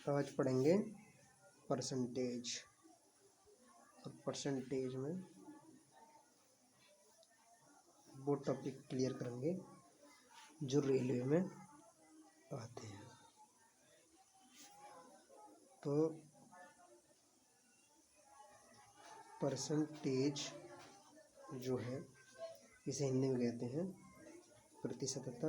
आज पढ़ेंगे परसेंटेज। और परसेंटेज में वो टॉपिक क्लियर करेंगे जो रेलवे में आते हैं। तो परसेंटेज जो है इसे हिंदी में कहते हैं प्रतिशतता।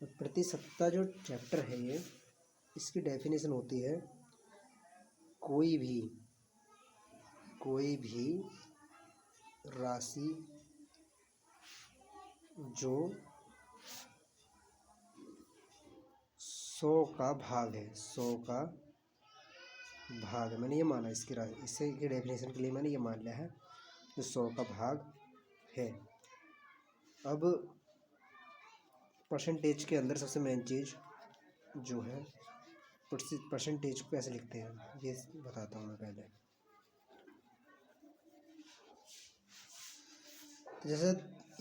और प्रतिशतता जो चैप्टर है ये, इसकी डेफिनेशन होती है कोई भी राशि जो 100 का भाग है, 100 का भाग है। मैंने ये माना इसकी इससे की डेफिनेशन के लिए मैंने ये मान लिया है जो 100 का भाग है। अब परसेंटेज के अंदर सबसे मेन चीज़ जो है परसेंटेज को कैसे लिखते हैं ये बताता हूँ मैं पहले। तो जैसे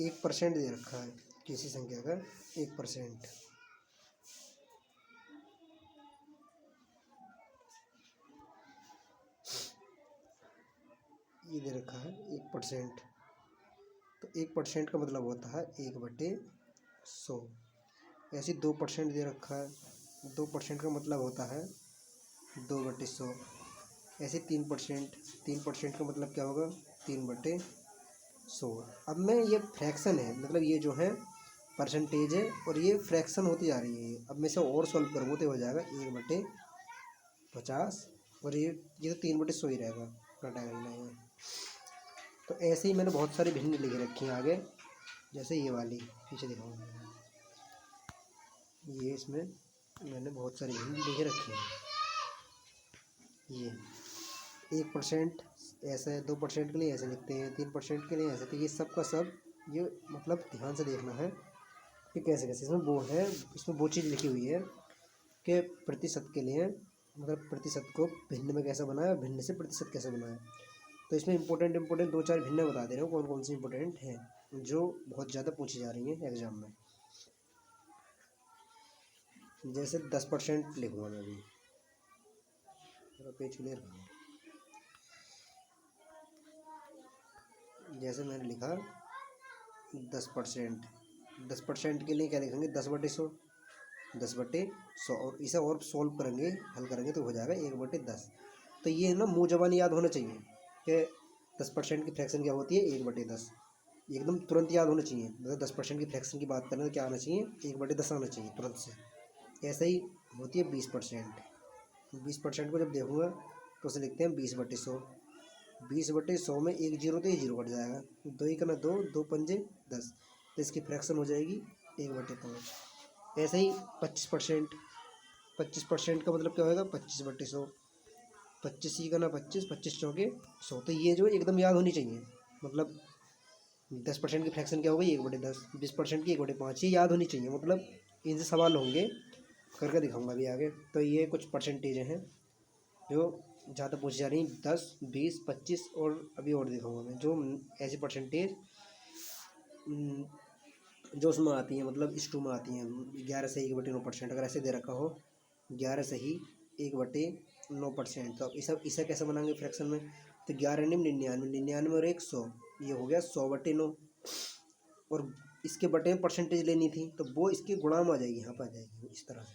1% दे रखा है किसी संख्या का, 1% ये दे रखा है 1%। तो 1% का मतलब होता है 1/100। ऐसे 2% दे रखा है, 2% का मतलब होता है 2/100। ऐसे 3% का मतलब क्या होगा 3/100। अब मैं ये फ्रैक्शन है, मतलब ये जो है परसेंटेज है और ये फ्रैक्शन होती जा रही है। अब मैं इसे और सॉल्व करूँगा तो हो जाएगा 1/50 और ये तो 3/100 ही रहेगा, घटाएगा नहीं है। तो ऐसे ही मैंने बहुत सारी भिन्न लिख रखी हैं आगे, जैसे ये वाली पीछे दिखाऊंगा। ये इसमें मैंने बहुत सारी भिन्न लिख रखी हैं। ये 1% ऐसा है, 2% के लिए ऐसे लिखते हैं, 3% के लिए ऐसे। तो ये सब का सब ये मतलब ध्यान से देखना है कि कैसे कैसे इसमें वो है, इसमें वो चीज़ लिखी हुई है कि प्रतिशत के लिए मतलब प्रतिशत को भिन्न में कैसे बनाया, भिन्न से प्रतिशत कैसे बनाया। तो इसमें इम्पोर्टेंट 2-4 भिन्न बता दे रहे हो कौन कौन सी इम्पोर्टेंट हैं जो बहुत ज़्यादा पूछी जा रही हैं एग्जाम में। जैसे 10% लिखूँगा मैं अभी, पेज क्लियर करूँगा। जैसे मैंने लिखा 10% के लिए क्या लिखेंगे 10/100, 10/100। और इसे और सॉल्व करेंगे, हल करेंगे तो हो जाएगा 1/10। तो ये ना मुँह ज़बानी याद होना चाहिए कि 10% की फ्रैक्शन क्या होती है 1/10। एकदम तुरंत याद होना चाहिए। मतलब 10% की फ्रैक्शन की बात करें तो क्या आना चाहिए 1/10 आना चाहिए तुरंत से। ऐसा ही होती है 20%। 20% को जब देखूँगा तो उसे लिखते हैं 20/100। 20/100 में 1 जीरो तो ये जीरो कट जाएगा, 2 ही करना 2, 2 पंजे 10, तो इसकी फ्रैक्शन हो जाएगी 1/5। ऐसे ही 25%। 25% का मतलब क्या होगा 25/100। 25 ही करना 25, 25 चौके 100। तो ये जो एकदम याद होनी चाहिए। मतलब 10% की फ्रैक्शन क्या होगी 1/10, 20% की 1/5, ये याद होनी चाहिए। मतलब इनसे सवाल होंगे, करके दिखाऊंगा अभी आगे। तो ये कुछ परसेंटेज हैं जो ज़्यादा पूछी जा रही हैं, 10, 20, 25 और अभी और दिखाऊंगा मैं जो ऐसी परसेंटेज जो उसमें आती हैं, मतलब इस टू में आती हैं। 11 से 1/9%। अगर ऐसे दे रखा हो 11 से ही 1/9%, तो अब इसे कैसे बनाएंगे फ्रैक्शन में। तो 11 नहीं 99, 99 और 100, ये हो गया 100/9। और इसके बटे में परसेंटेज लेनी थी तो वो इसके गुणा में आ जाएगी, यहाँ पर आ जाएगी इस तरह से।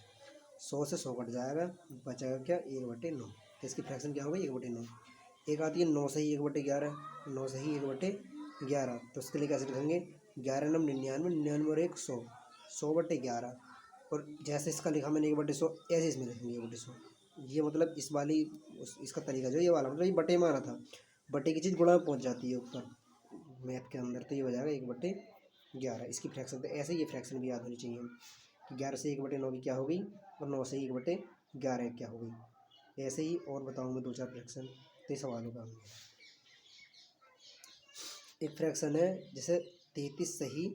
100 से 100 कट जाएगा, बचेगा क्या 1/9। तो इसकी फ्रैक्शन क्या होगा 1/9। एक आती है 9 से ही 1/11, 9 से ही 1/11। तो उसके लिए कैसे लिखेंगे 11 9 99, 99 और 1 100, 100/11। और जैसे इसका लिखा मैंने 1/100, ऐसे इसमें लिखेंगे 1/100। ये मतलब इस वाली इसका तरीका जो ये वाला मतलब ये बटे में आना था, बटे की चीज़ गुणा में पहुँच जाती है ऊपर मैथ के अंदर। तो ये हो जाएगा 1/11 इसकी फ्रैक्शन। तो ऐसे ये फ्रैक्शन भी याद होनी चाहिए कि 11 से 1/9 की क्या हो गई और 9 से 1/11 क्या हो गई। ऐसे ही और बताऊँ मैं 2-4 फ्रैक्शन, तो सवालों का एक फ्रैक्शन है जैसे 33 से ही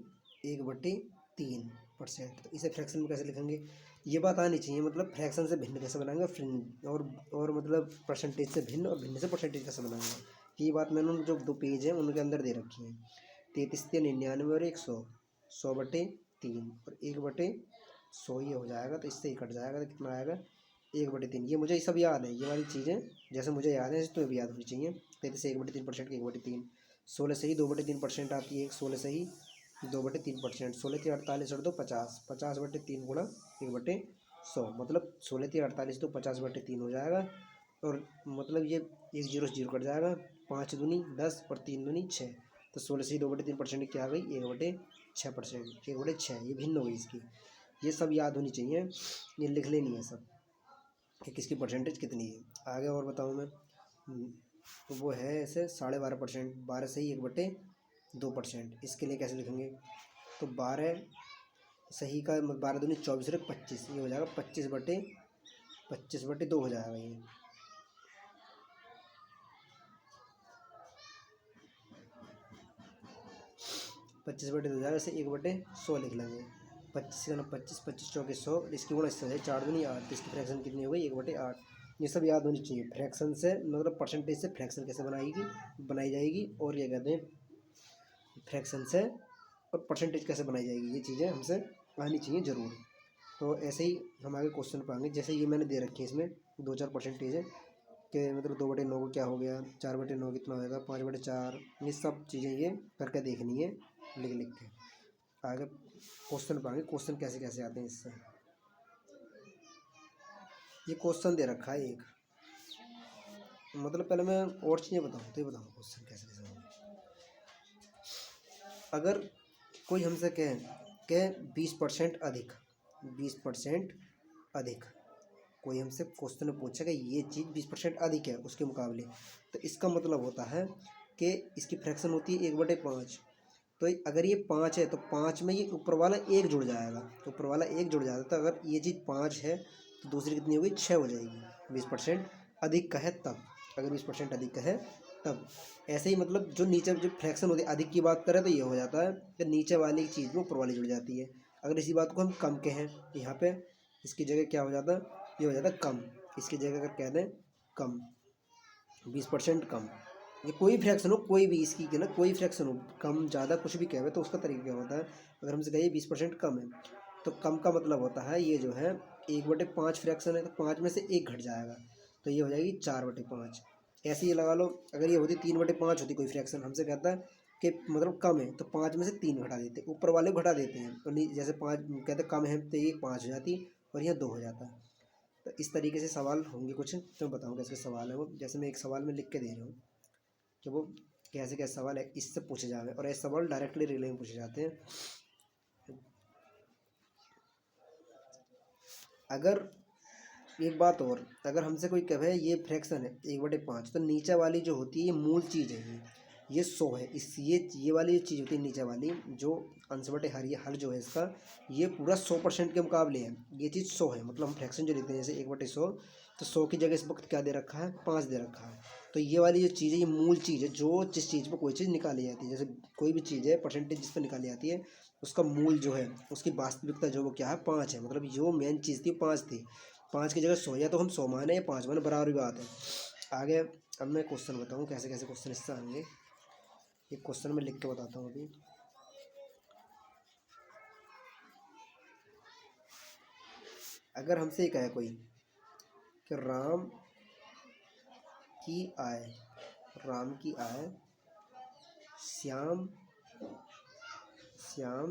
1/3%। तो इसे फ्रैक्शन में कैसे लिखेंगे ये बात आनी चाहिए। मतलब फ्रैक्शन से भिन्न कैसे बनाएंगे और मतलब परसेंटेज से भिन्न और भिन्न से परसेंटेज कैसे बनाएंगे, ये बात मैंने जो 2 पेज हैं उनके अंदर दे रखी है। 33 से 99 और 100, 100/3 3 और 1/100 ये हो जाएगा, तो इससे ही कट जाएगा, तो कितना आएगा 1/3। ये मुझे सब याद है, ये वाली चीज़ें जैसे मुझे याद है तो भी याद होनी चाहिए। 33 से 1/3% की 1/3, 16 से ही 2/3% आती है, एक 16 से ही 2/3%, 16 3 48 और 2 50, 50/3 गुणा 1/100, मतलब 16 3 48 तो 50/3 हो जाएगा। और मतलब ये एक जीरो से जीरो कट जाएगा, 5 दूनी 10 और 3 दूनी 6, तो 16 से ही 2/3% क्या आ गई 1/6%, 1/6 ये भिन्न हो गई इसकी। ये सब याद होनी चाहिए, ये लिख लेनी है सब कि किसकी परसेंटेज कितनी है। आगे और बताऊँ मैं, तो वो है ऐसे 12.5%, 12 से ही 1/2%, इसके लिए कैसे लिखेंगे, तो 12 सही का 12 दूनी 24 और 25, ये हो जाएगा 25/2 हो जाएगा ये। 25/2 हो जाएगा, इसे 1/100 लिख लेंगे। 25 का 25, 25 चौके 100, इसकी गुणा इससे है 4 दूनी 8, तो इसकी फ्रैक्शन कितनी हो गई 1/8। ये सब याद होनी चाहिए। फ्रैक्शन से मतलब परसेंटेज से फ्रैक्शन कैसे बनाई जाएगी, और ये कहते हैं फ्रैक्शन से और परसेंटेज कैसे बनाई जाएगी, ये चीज़ें हमसे आनी चाहिए ज़रूर। तो ऐसे ही हम आगे क्वेश्चन पाएंगे। जैसे ये मैंने दे रखी है, इसमें 2-4 परसेंटेज है कि मतलब 2/9 को क्या हो गया, 4/9 कितना होगा, 5/4, ये सब चीज़ें ये करके देखनी है लिख के। आगे क्वेश्चन पाएंगे, क्वेश्चन कैसे कैसे आते हैं इससे। ये क्वेश्चन दे रखा है एक, मतलब पहले मैं और चीज़ें बताऊँ तो ये बताऊँ क्वेश्चन कैसे कैसे होंगे। अगर कोई हमसे कहे 20% अधिक, 20% अधिक, कोई हमसे क्वेश्चन पूछेगा ये चीज़ 20% अधिक है उसके मुकाबले, तो इसका मतलब होता है कि इसकी फ्रैक्शन होती है 1/5। तो अगर ये 5 है तो 5 में ये ऊपर वाला 1 जुड़ जाएगा, ऊपर वाला 1 जुड़ जाता है। तो अगर ये चीज़ 5 है तो दूसरी कितनी होगी 6 हो जाएगी। 20% अधिक का है तब, अगर 20% अधिक का है तब। ऐसे ही मतलब जो नीचे जो फ्रैक्शन होती है अधिक की बात करें तो ये हो जाता है कि नीचे वाली चीज़ में ऊपर वाली जुड़ जाती है। अगर इसी बात को हम कम कहें, यहाँ पे इसकी जगह क्या हो जाता है, ये हो जाता है कम। इसकी जगह अगर कह दें कम, 20% कम, ये कोई फ्रैक्शन हो, कोई भी इसकी के ना कोई फ्रैक्शन हो, कम ज़्यादा कुछ भी कहे तो उसका तरीका क्या होता है। अगर हमसे कहिए 20% कम है, तो कम का मतलब होता है ये जो है 1/5 फ्रैक्शन है, तो 5 में से 1 घट जाएगा, तो ये हो जाएगी 4/5। ऐसे ही लगा लो, अगर ये होती 3/5 होती कोई फ्रैक्शन, हमसे कहता है कि मतलब कम है, तो 5 में से 3 घटा देते, ऊपर वाले घटा देते हैं, और जैसे 5 कहते कम है तो ये 5 हो जाती और यहाँ 2 हो जाता है। तो इस तरीके से सवाल होंगे कुछ, तो मैं बताऊँगा कैसे सवाल है वो। जैसे मैं एक सवाल में लिख के दे रहा हूँ कि वो कैसे कैसे सवाल है इससे पूछे जाए, और ऐसे सवाल डायरेक्टली रिले में पूछे जाते हैं। अगर एक बात और, अगर हमसे कोई कहे ये फ्रैक्शन है 1/5, तो नीचे वाली जो होती है ये मूल चीज़ है, ये 100 है। इस ये वाली जो चीज़ होती है नीचे वाली जो अंश बटे हर, ये हर जो है इसका, ये पूरा 100% के मुकाबले है, ये चीज़ 100 है। मतलब हम फ्रैक्शन जो लेते हैं जैसे 1/100, तो 100 की जगह इस वक्त क्या दे रखा है 5 दे रखा है। तो ये वाली जो चीज़ है ये मूल चीज़ है, जो जिस चीज़ पर कोई चीज़ निकाली जाती है, जैसे कोई भी चीज़ है परसेंटेज जिस पर निकाली जाती है, उसका मूल जो है उसकी वास्तविकता जो वो क्या है 5 है। मतलब जो मेन चीज़ थी 5 थी, 5 की जगह 100, या तो हम 100 माने या 5 माने, बराबर ही बात है। आगे अब मैं क्वेश्चन बताऊँ कैसे कैसे क्वेश्चन इससे आएंगे। एक क्वेश्चन में लिख के बताता हूँ अभी। अगर हमसे ये कहे कोई कि राम की आय श्याम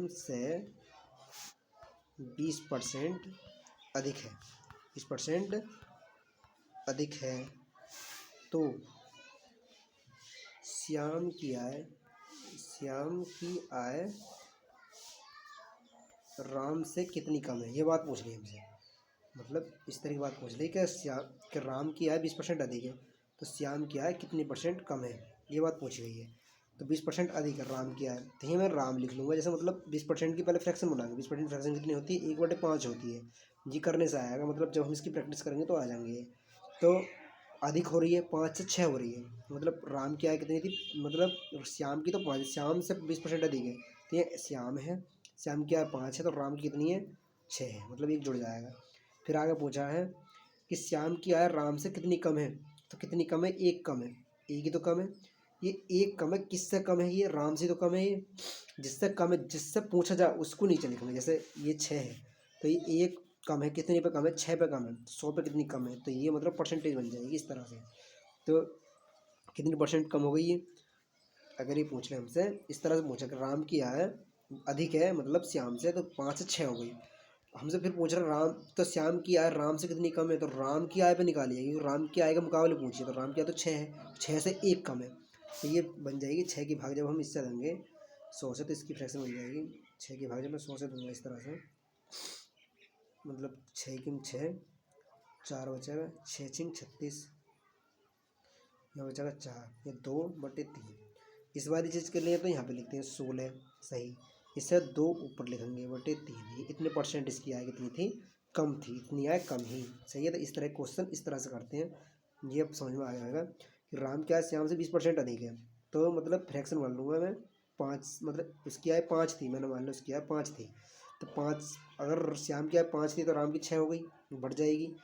से 20% अधिक है, 20% अधिक है, तो श्याम की आय राम से कितनी कम है, ये बात पूछ रही है हमसे। मतलब इस तरह की बात पूछ रही है कि राम की आय 20% अधिक है, तो श्याम की आय कितनी परसेंट कम है, ये बात पूछी गई है। तो 20% अधिक है राम की आय, तो ये मैं राम लिख लूँगा। जैसे मतलब 20% की पहले फ्रैक्शन बनाएंगे, 20% फ्रैक्शन कितनी होती है 1/5 होती है। जी करने से आएगा, मतलब जब हम इसकी प्रैक्टिस करेंगे तो आ जाएंगे। तो अधिक हो रही है, 5 से 6 हो रही है, मतलब राम की आय कितनी थी, मतलब श्याम की तो 5, श्याम से 20% अधिक है, तो ये श्याम है, श्याम की आय 5 है, तो राम की कितनी है 6 है, मतलब 1 जुड़ जाएगा। फिर आगे पूछा है कि श्याम की आय राम से कितनी कम है, तो कितनी कम है 1 कम है, 1 ही तो कम है। ये एक कम है, किससे कम है? ये राम से तो कम है, ये जिससे कम है, जिससे पूछा जा उसको नीचे लिखेंगे। जैसे ये 6 है तो ये एक कम है, कितने पे कम है? 6 पे कम है। 100 पे कितनी कम है? तो ये मतलब परसेंटेज बन जाएगी इस तरह से। तो कितनी परसेंट कम हो गई ये? अगर ये पूछ ले हमसे इस तरह से पूछा कि राम की आय अधिक है मतलब श्याम से, तो 5 से 6 हो गई। हमसे फिर पूछ रहा राम, तो श्याम की आय राम से कितनी कम है? तो राम की आय पे निकालिए, क्योंकि राम की आय के मुकाबले पूछिए। तो राम की आय तो 6 है, 6 से 1 कम है, तो ये बन जाएगी 6 की भाग जब हम इससे देंगे 100 से, तो इसकी फ्रैक्शन बन जाएगी 6 की भाग जब मैं 100 से दूंगा इस तरह से, मतलब 6 की 6, 4 बचेगा, 6 छिंग 36, यहाँ बचेगा 4, ये 2/3। इस वाली चीज़ के लिए तो यहाँ पे लिखते हैं 16, सही। इससे 2 ऊपर लिखेंगे बटे 3। ये इतने परसेंट इसकी आय कितनी थी? कम थी, इतनी आय कम ही, सही है। तो इस तरह क्वेश्चन इस तरह से करते हैं। ये अब समझ में आ जाएगा कि राम की आय श्याम से 20% अधिक है, तो मतलब फ्रैक्शन मान लूँगा मैं 5, मतलब इसकी आय 5 थी, मैंने मान लो इसकी आय 5 थी, तो 5 अगर श्याम की आय 5 थी तो राम की 6 हो गई, बढ़ जाएगी।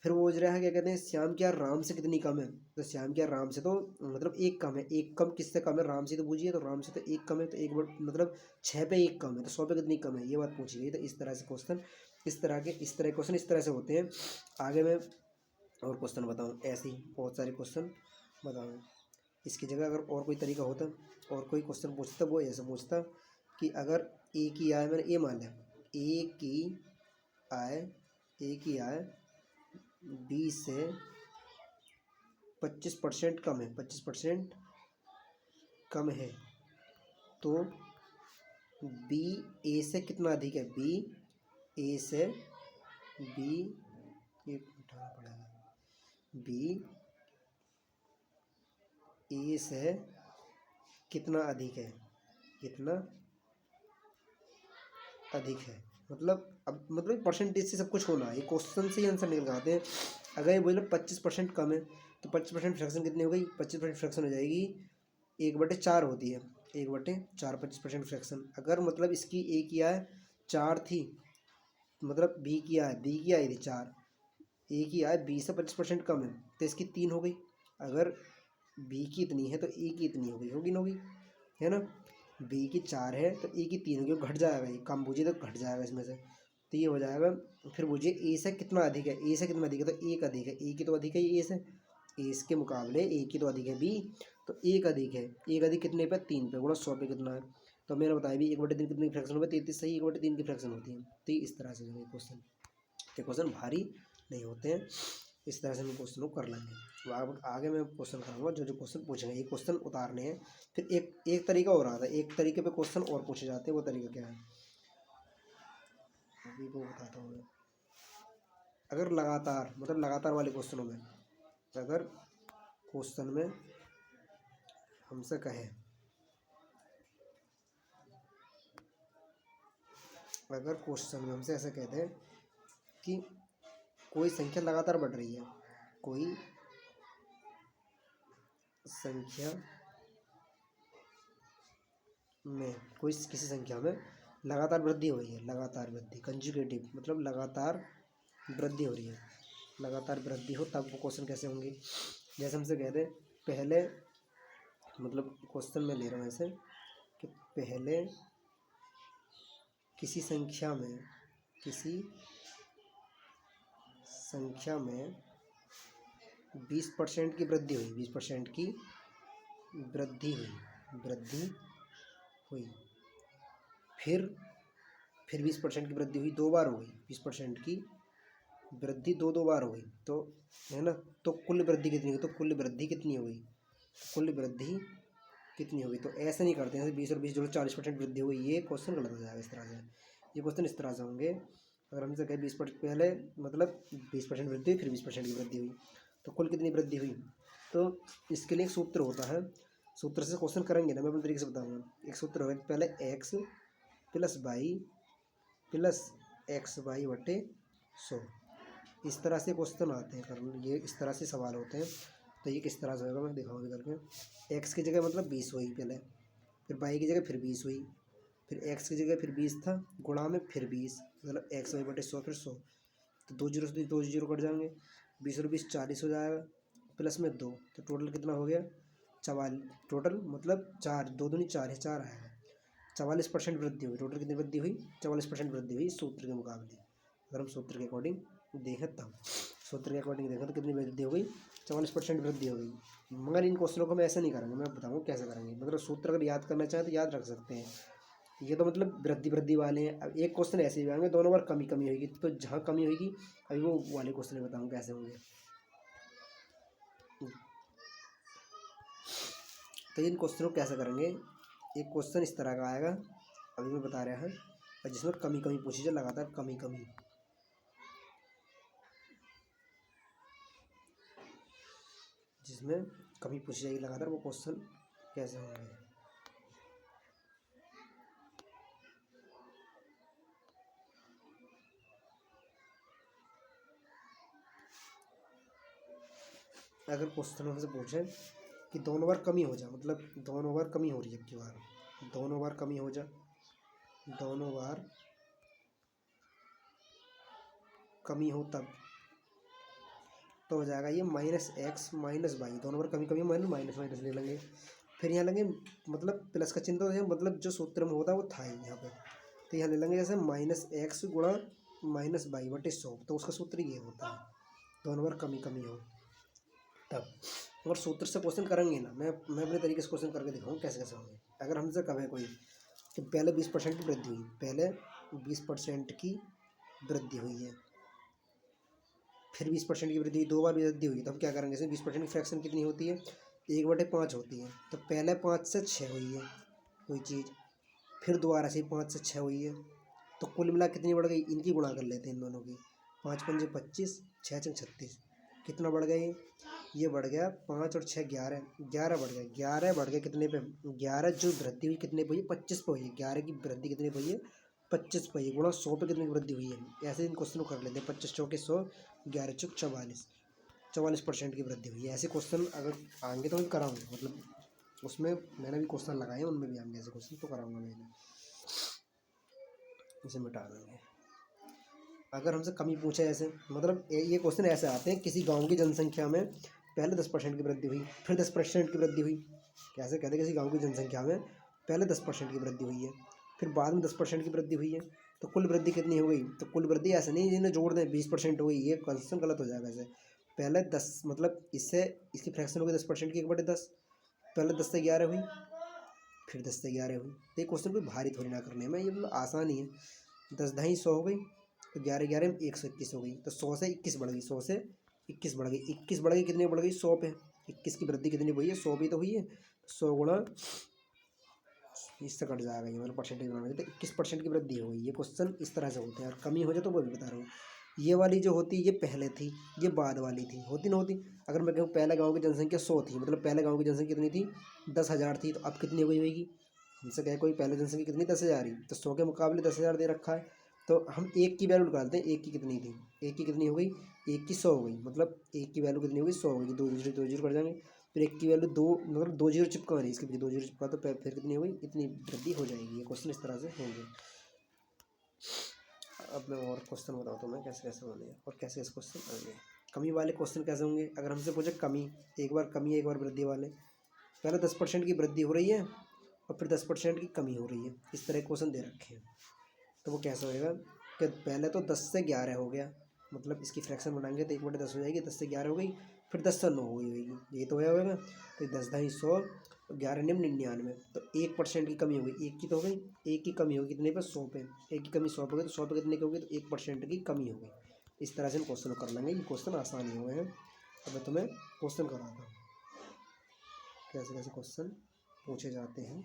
फिर वो रहा है क्या कहते हैं, श्याम क्या राम से कितनी कम है? तो श्याम क्या राम से तो मतलब 1 कम है। 1 कम किससे कम है? राम से तो पूछिए, तो राम से तो 1 कम है, तो मतलब 6 पे 1 कम है, तो 100 पे कितनी कम है, ये बात पूछी गई। तो इस तरह से क्वेश्चन, इस तरह क्वेश्चन इस तरह से होते हैं। आगे मैं और क्वेश्चन बताऊँ, ऐसे ही बहुत सारे क्वेश्चन बताऊँ। इसकी जगह अगर और कोई तरीका होता, और कोई क्वेश्चन पूछता, वो ऐसे पूछता कि अगर ए की आय, मैंने ए मान लिया, ए की आय 20 से 25% कम है, 25% कम है, तो बी ए से कितना अधिक है? बी ए से, बी ये उठाना पड़ेगा, बी ए से कितना अधिक है? कितना अधिक है, मतलब अब मतलब परसेंटेज से सब कुछ होना है, ये क्वेश्चन से ही आंसर निकल के आते हैं। अगर ये बोले 25% कम है, तो 25% फ्रैक्शन कितनी हो गई? 25% फ्रैक्शन हो जाएगी 1/4 होती है, 1/4 25% फ्रैक्शन। अगर मतलब इसकी ए की आय 4 थी, मतलब बी की आय थी 4, ए की आय 20 से 25% कम है, तो इसकी 3 हो गई। अगर बी की इतनी है तो ए की इतनी हो गई, होगी ना, होगी, है ना। बी की 4 है तो ए की 3 होगी, घट जाएगा, ये कम बूझे तो घट जाएगा इसमें से, तो ये हो जाएगा। फिर बूझिए ए से कितना अधिक है? ए से कितना अधिक है? तो एक अधिक है, ए की तो अधिक है ए से, ए के मुकाबले ए की तो अधिक है बी, तो एक अधिक है। एक अधिक कितने पे? 3 पे, गुणा 100 पे कितना है? तो मैंने बताया भी 1/3 कितनी फ्रैक्शन होती है? 33, सही, 1/3 की फ्रैक्शन होती है। तो इस तरह से जो है क्वेश्चन, ये क्वेश्चन भारी नहीं होते हैं, इस तरह से हम क्वेश्चन को कर लेंगे। तो अब आगे मैं क्वेश्चन कराऊंगा, जो जो क्वेश्चन पूछेंगे ये क्वेश्चन उतारने हैं। फिर एक तरीका हो रहा था, एक तरीके पे क्वेश्चन और पूछे जाते हैं, वो तरीका क्या है अभी वो बताता हूँ मैं। अगर लगातार, मतलब लगातार वाले क्वेश्चनों में, अगर क्वेश्चन में हमसे कहे, अगर क्वेश्चन में हमसे ऐसे कहते हैं कि कोई संख्या लगातार बढ़ रही है, कोई संख्या में, कोई किसी संख्या में लगातार वृद्धि हो रही है, लगातार वृद्धि, कंजुगेटिव मतलब लगातार वृद्धि हो रही है, लगातार वृद्धि हो, तब वो क्वेश्चन कैसे होंगे? जैसे हमसे कहते हैं पहले, मतलब क्वेश्चन में ले रहा हूँ ऐसे कि पहले किसी संख्या में, किसी संख्या में 20% की वृद्धि हुई, 20% की वृद्धि हुई, फिर 20% की वृद्धि हुई, 2 बार हो गई, 20% की वृद्धि दो बार हो गई, तो है ना। तो कुल वृद्धि कितनी हुई? तो कुल वृद्धि कितनी हो गई? कुल वृद्धि कितनी होगी? तो ऐसे नहीं करते हैं 20 और 20 जोड़ो 40% वृद्धि हुई, ये क्वेश्चन गलत हो जाएगा इस तरह से। ये क्वेश्चन इस तरह से होंगे, अगर हमसे कहें 20% पहले, मतलब 20% वृद्धि हुई, फिर 20% की वृद्धि हुई, तो कुल कितनी वृद्धि हुई? तो इसके लिए एक सूत्र होता है, सूत्र से क्वेश्चन करेंगे ना, मैं अपने तरीके से बताऊँगा। एक सूत्र होगा, पहले एक्स प्लस एक्स वाई बटे 100, इस तरह से क्वेश्चन आते हैं करने, ये इस तरह से सवाल होते हैं। तो ये किस तरह से होगा मैं दिखाऊंगा करके। एक्स की जगह मतलब 20 हुई पहले, फिर वाई की जगह फिर 20 हुई, फिर एक्स की जगह फिर 20 था, गुणा में फिर 20, मतलब एक्स वाई बटे 100, फिर 100, तो 2 जीरो से 2 जीरो कट जाएंगे, 20 और 20 40 हो जाएगा, प्लस में 2, तो टोटल कितना हो गया? टोटल मतलब 4, 2 दूनी 4 है, 4 आएगा। 44% वृद्धि हुई। टोटल कितनी वृद्धि हुई? 44% वृद्धि हुई सूत्र के मुकाबले। अगर हम सूत्र के अकॉर्डिंग देखें तब, सूत्र के अकॉर्डिंग देखें तो कितनी वृद्धि हो गई? 44% वृद्धि हो गई। मगर इन क्वेश्चनों को हम ऐसे नहीं करेंगे, मैं बताऊँ कैसे करेंगे। मतलब सूत्र अगर याद करना चाहें तो याद रख सकते हैं। ये तो मतलब वृद्धि वृद्धि वाले हैं। अब एक क्वेश्चन ऐसे भी आएंगे, दोनों बार कमी कमी होगी, तो जहाँ कमी होगी अभी वो वाले क्वेश्चन में बताऊँ कैसे होंगे। तो इन क्वेश्चनों को कैसे करेंगे? एक क्वेश्चन इस तरह का आएगा, अभी मैं बता रहा है, और जिसमें कमी कमी पूछी जाए लगातार, कमी कमी, जिसमें कमी पूछी जाएगी लगातार, वो क्वेश्चन कैसे होंगे। अगर क्वेश्चन हमसे पूछे कि दोनों बार कमी हो जाए, मतलब दोनों बार कमी हो रही है, एक बार दोनों बार कमी हो जाए, दोनों बार कमी हो तब, तो हो जाएगा ये -x - y। दोनों बार कमी कमी माइनस माइनस ले लेंगे। फिर यहाँ लेंगे मतलब प्लस का चिन्ह, तो है मतलब जो सूत्र में होता है वो था ही यहाँ पे, तो यहाँ ले लेंगे जैसे -x गुणा -y/100, तो उसका सूत्र ये होता है, दोनों बार कमी कमी हो तब। और सूत्र से क्वेश्चन करेंगे ना, मैं अपने तरीके से क्वेश्चन करके दिखाऊँ कैसे कैसे होंगे। अगर हमसे कहे कोई कि पहले 20% की वृद्धि हुई, पहले 20% की वृद्धि हुई है, फिर 20% की वृद्धि हुई, 2 बार वृद्धि हुई, तो हम क्या करेंगे? इसमें 20% की फ्रैक्शन कितनी होती है? 1/5 होती है। तो पहले 5 से 6 हुई है कोई चीज़, फिर दोबारा से 5 से 6 हुई है, तो कुल मिला कितनी बढ़ गई? इनकी गुणा कर लेते हैं इन दोनों की। 5 पंजे 25, 6 छंग 36, कितना बढ़ गया ये बढ़ गया 5 और 6 11, 11 बढ़ गया, 11 बढ़ गया कितने पे? 11 जो वृद्धि हुई कितने पे हुई? 25 पे हुई है। 11 की वृद्धि कितने पे हुई है? 25 पे हुई है। गुणा 100 पे कितनी की वृद्धि हुई है? ऐसे इन क्वेश्चन को कर लेते हैं। 25 चौके 100, 11 चौक 44, 44% की वृद्धि हुई है। ऐसे क्वेश्चन अगर आएंगे तो मैं कराऊंगा, मतलब उसमें मैंने भी क्वेश्चन लगाए हैं, उनमें भी आएंगे ऐसे क्वेश्चन, तो कराऊंगा मैंने, इसे मिटा देंगे। अगर हमसे कमी पूछे ऐसे, मतलब ये क्वेश्चन ऐसे आते हैं, किसी गांव की जनसंख्या में पहले 10% की वृद्धि हुई, फिर 10% की वृद्धि हुई। कैसे कहते हैं? किसी गांव की जनसंख्या में पहले 10% की वृद्धि हुई है, फिर बाद में 10% की वृद्धि हुई है, तो कुल वृद्धि कितनी हो गई? तो कुल वृद्धि ऐसे नहीं जिन्हें जोड़ दें 20% हो गई, ये क्वेश्चन गलत हो जाएगा। ऐसे पहले 10 मतलब इससे इसकी फ्रैक्शन हो गई 10% की 1/10, पहले 10 से 11 हुई, फिर 10 से 11 हुई। तो ये क्वेश्चन कोई भारी थोड़ी ना करने में, ये मतलब आसान ही है। 10 ढाई 100 हो गई, तो 11 11 में 121 हो गई, तो 100 से 21 बढ़ गई, 100 से 21 बढ़ गई, 21 बढ़ गई, कितनी बढ़ गई? 100 पे। 21 की वृद्धि कितनी हुई है? 100 भी तो हुई है। 100 गुणा इससे कट जाएगा ये, मतलब परसेंटेज बनाएंगे तो 21% की वृद्धि हो गई। ये क्वेश्चन इस तरह से होते हैं, और कमी हो जाए तो वो भी बता रहा हूँ। ये वाली जो होती है ये पहले थी, ये बाद वाली थी, होती ना होती। अगर मैं कहूँ पहले गाँव की जनसंख्या 100 थी, मतलब पहले गाँव की जनसंख्या कितनी थी? 10,000 थी, तो अब कितनी हो गई होगी? हमसे कहे कोई पहले जनसंख्या कितनी? 10,000 ही, तो 100 के मुकाबले 10,000 दे रखा है, तो हम एक की वैल्यू निकालते हैं। एक की कितनी थी? एक की कितनी हो गई? एक की 100 हो गई, मतलब एक की वैल्यू कितनी हो गई? 100 हो गई। दो जीरो कट जाएंगे, फिर एक की वैल्यू 2, मतलब 2 जीरो चिपका रही है इसके पीछे, 2 जीरो चिपका, तो फिर कितनी हो गई? इतनी वृद्धि हो जाएगी। ये क्वेश्चन इस तरह से होंगे। अब मैं और क्वेश्चन बताता हूँ मैं कैसे कैसे होंगे और कैसे कैसे क्वेश्चन आएंगे। कमी वाले क्वेश्चन कैसे होंगे? अगर हमसे पूछे कमी, एक बार कमी एक बार वृद्धि वाले, पहले 10% की वृद्धि हो रही है और फिर 10% की कमी हो रही है, इस तरह क्वेश्चन दे रखे हैं, तो वो कैसे होएगा कि पहले तो 10 से 11 हो गया, मतलब इसकी फ्रैक्शन बनाएंगे तो 1/10 हो जाएगी, 10 से 11 हो गई, फिर 10 से 9 हो गई होगी, ये तो होगा। तो 10 ढाई 100, 11 निम 99, तो 1% की कमी हो गई, एक की तो हो गई, एक की कमी होगी कितने पे? 100 पे। एक की कमी 100 पे गई, तो 100 पे कितने की होगी? तो 1% की कमी हो गई। इस तरह से हम क्वेश्चन कर लेंगे। ये क्वेश्चन आसान ही हुए हैं। अब मैं तुम्हें क्वेश्चन कराता हूँ कैसे कैसे क्वेश्चन पूछे जाते हैं,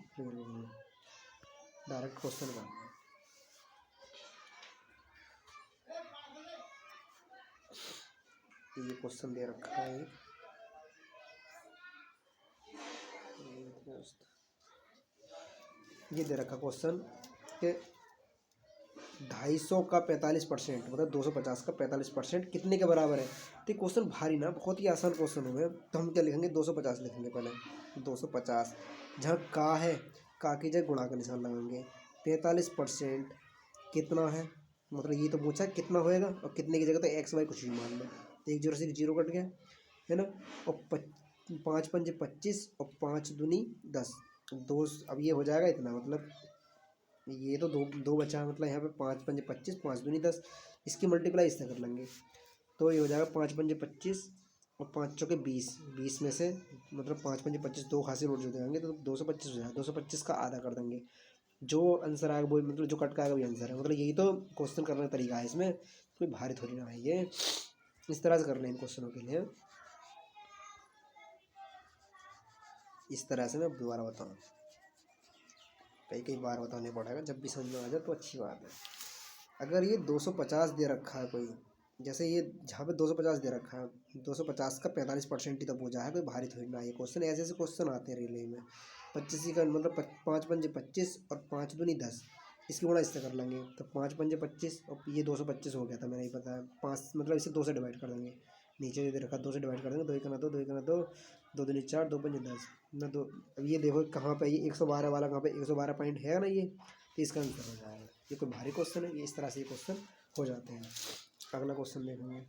डायरेक्ट क्वेश्चन करना है। ये क्वेश्चन दे रखा है, ये दे रखा क्वेश्चन कि 250 का 45%, मतलब 250 का 45% कितने के बराबर है? तो ये क्वेश्चन भारी ना, बहुत ही आसान क्वेश्चन हो गया। तो हम क्या लिखेंगे? 250 लिखेंगे पहले, 250, जहाँ का है, का की जगह गुणा का निशान लगाएंगे। 45% कितना है, मतलब ये तो पूछा कितना होएगा, और कितने की जगह तो एक्स वाई कुछ भी मान लो, तो एक जीरो से एक जीरो कट गया, है ना। और 5 पंजे 25 और 5 दूनी 10, दो। अब ये हो जाएगा इतना, मतलब ये तो दो दो बचा, मतलब यहाँ पे 5 पंजे 25, 5 दूनी 10, इसकी मल्टीप्लाई इससे कर लेंगे तो ये हो जाएगा 5 पंजे 25 और 5 चौके 20, 20 में से मतलब 5 पंजे 25, दो खासी रोड जो देंगे तो 225 हो जाएगा, 225 का आधा कर देंगे, जो आंसर आएगा वो मतलब जो कट का आएगा वही आंसर है। मतलब यही तो क्वेश्चन करने का तरीका है, इसमें कोई भारी थोड़ी ना है ये, इस तरह से करना है इन क्वेश्चनों के लिए। इस तरह से मैं दोबारा बताऊँ, कई कई बार बताने पड़ेगा, जब भी समझ में आ जाए तो अच्छी बात है। अगर ये 250 दे रखा है कोई, जैसे ये जहाँ पे 250 दे रखा है, 250 का 45% ही तो बोझा है, कोई भारी थोड़ी ना। ये क्वेश्चन ऐसे ऐसे क्वेश्चन आते हैं रेलवे में। 25 ही का मतलब 5 पंजे 25 और 5 दूनी 10, इसकी गुणा इससे कर लेंगे तो 5 पंजे 25 और ये 225 हो गया था, मैंने ही पता है। 5 मतलब इसे 2 से डिवाइड कर देंगे, नीचे दे रखा 2 से डिवाइड कर देंगे, 2 एक ना 2, 2 एक ना 2, 2 दूनी 4, 2 पंजे 10 ना 2। अब ये देखो कहाँ पे ये 112 वाला कहाँ पे 112 पॉइंट है ना, ये तो इसका आंसर हो जाएगा। ये कोई भारी क्वेश्चन है, ये इस तरह से ये क्वेश्चन हो जाते हैं। अगला क्वेश्चन देखेंगे।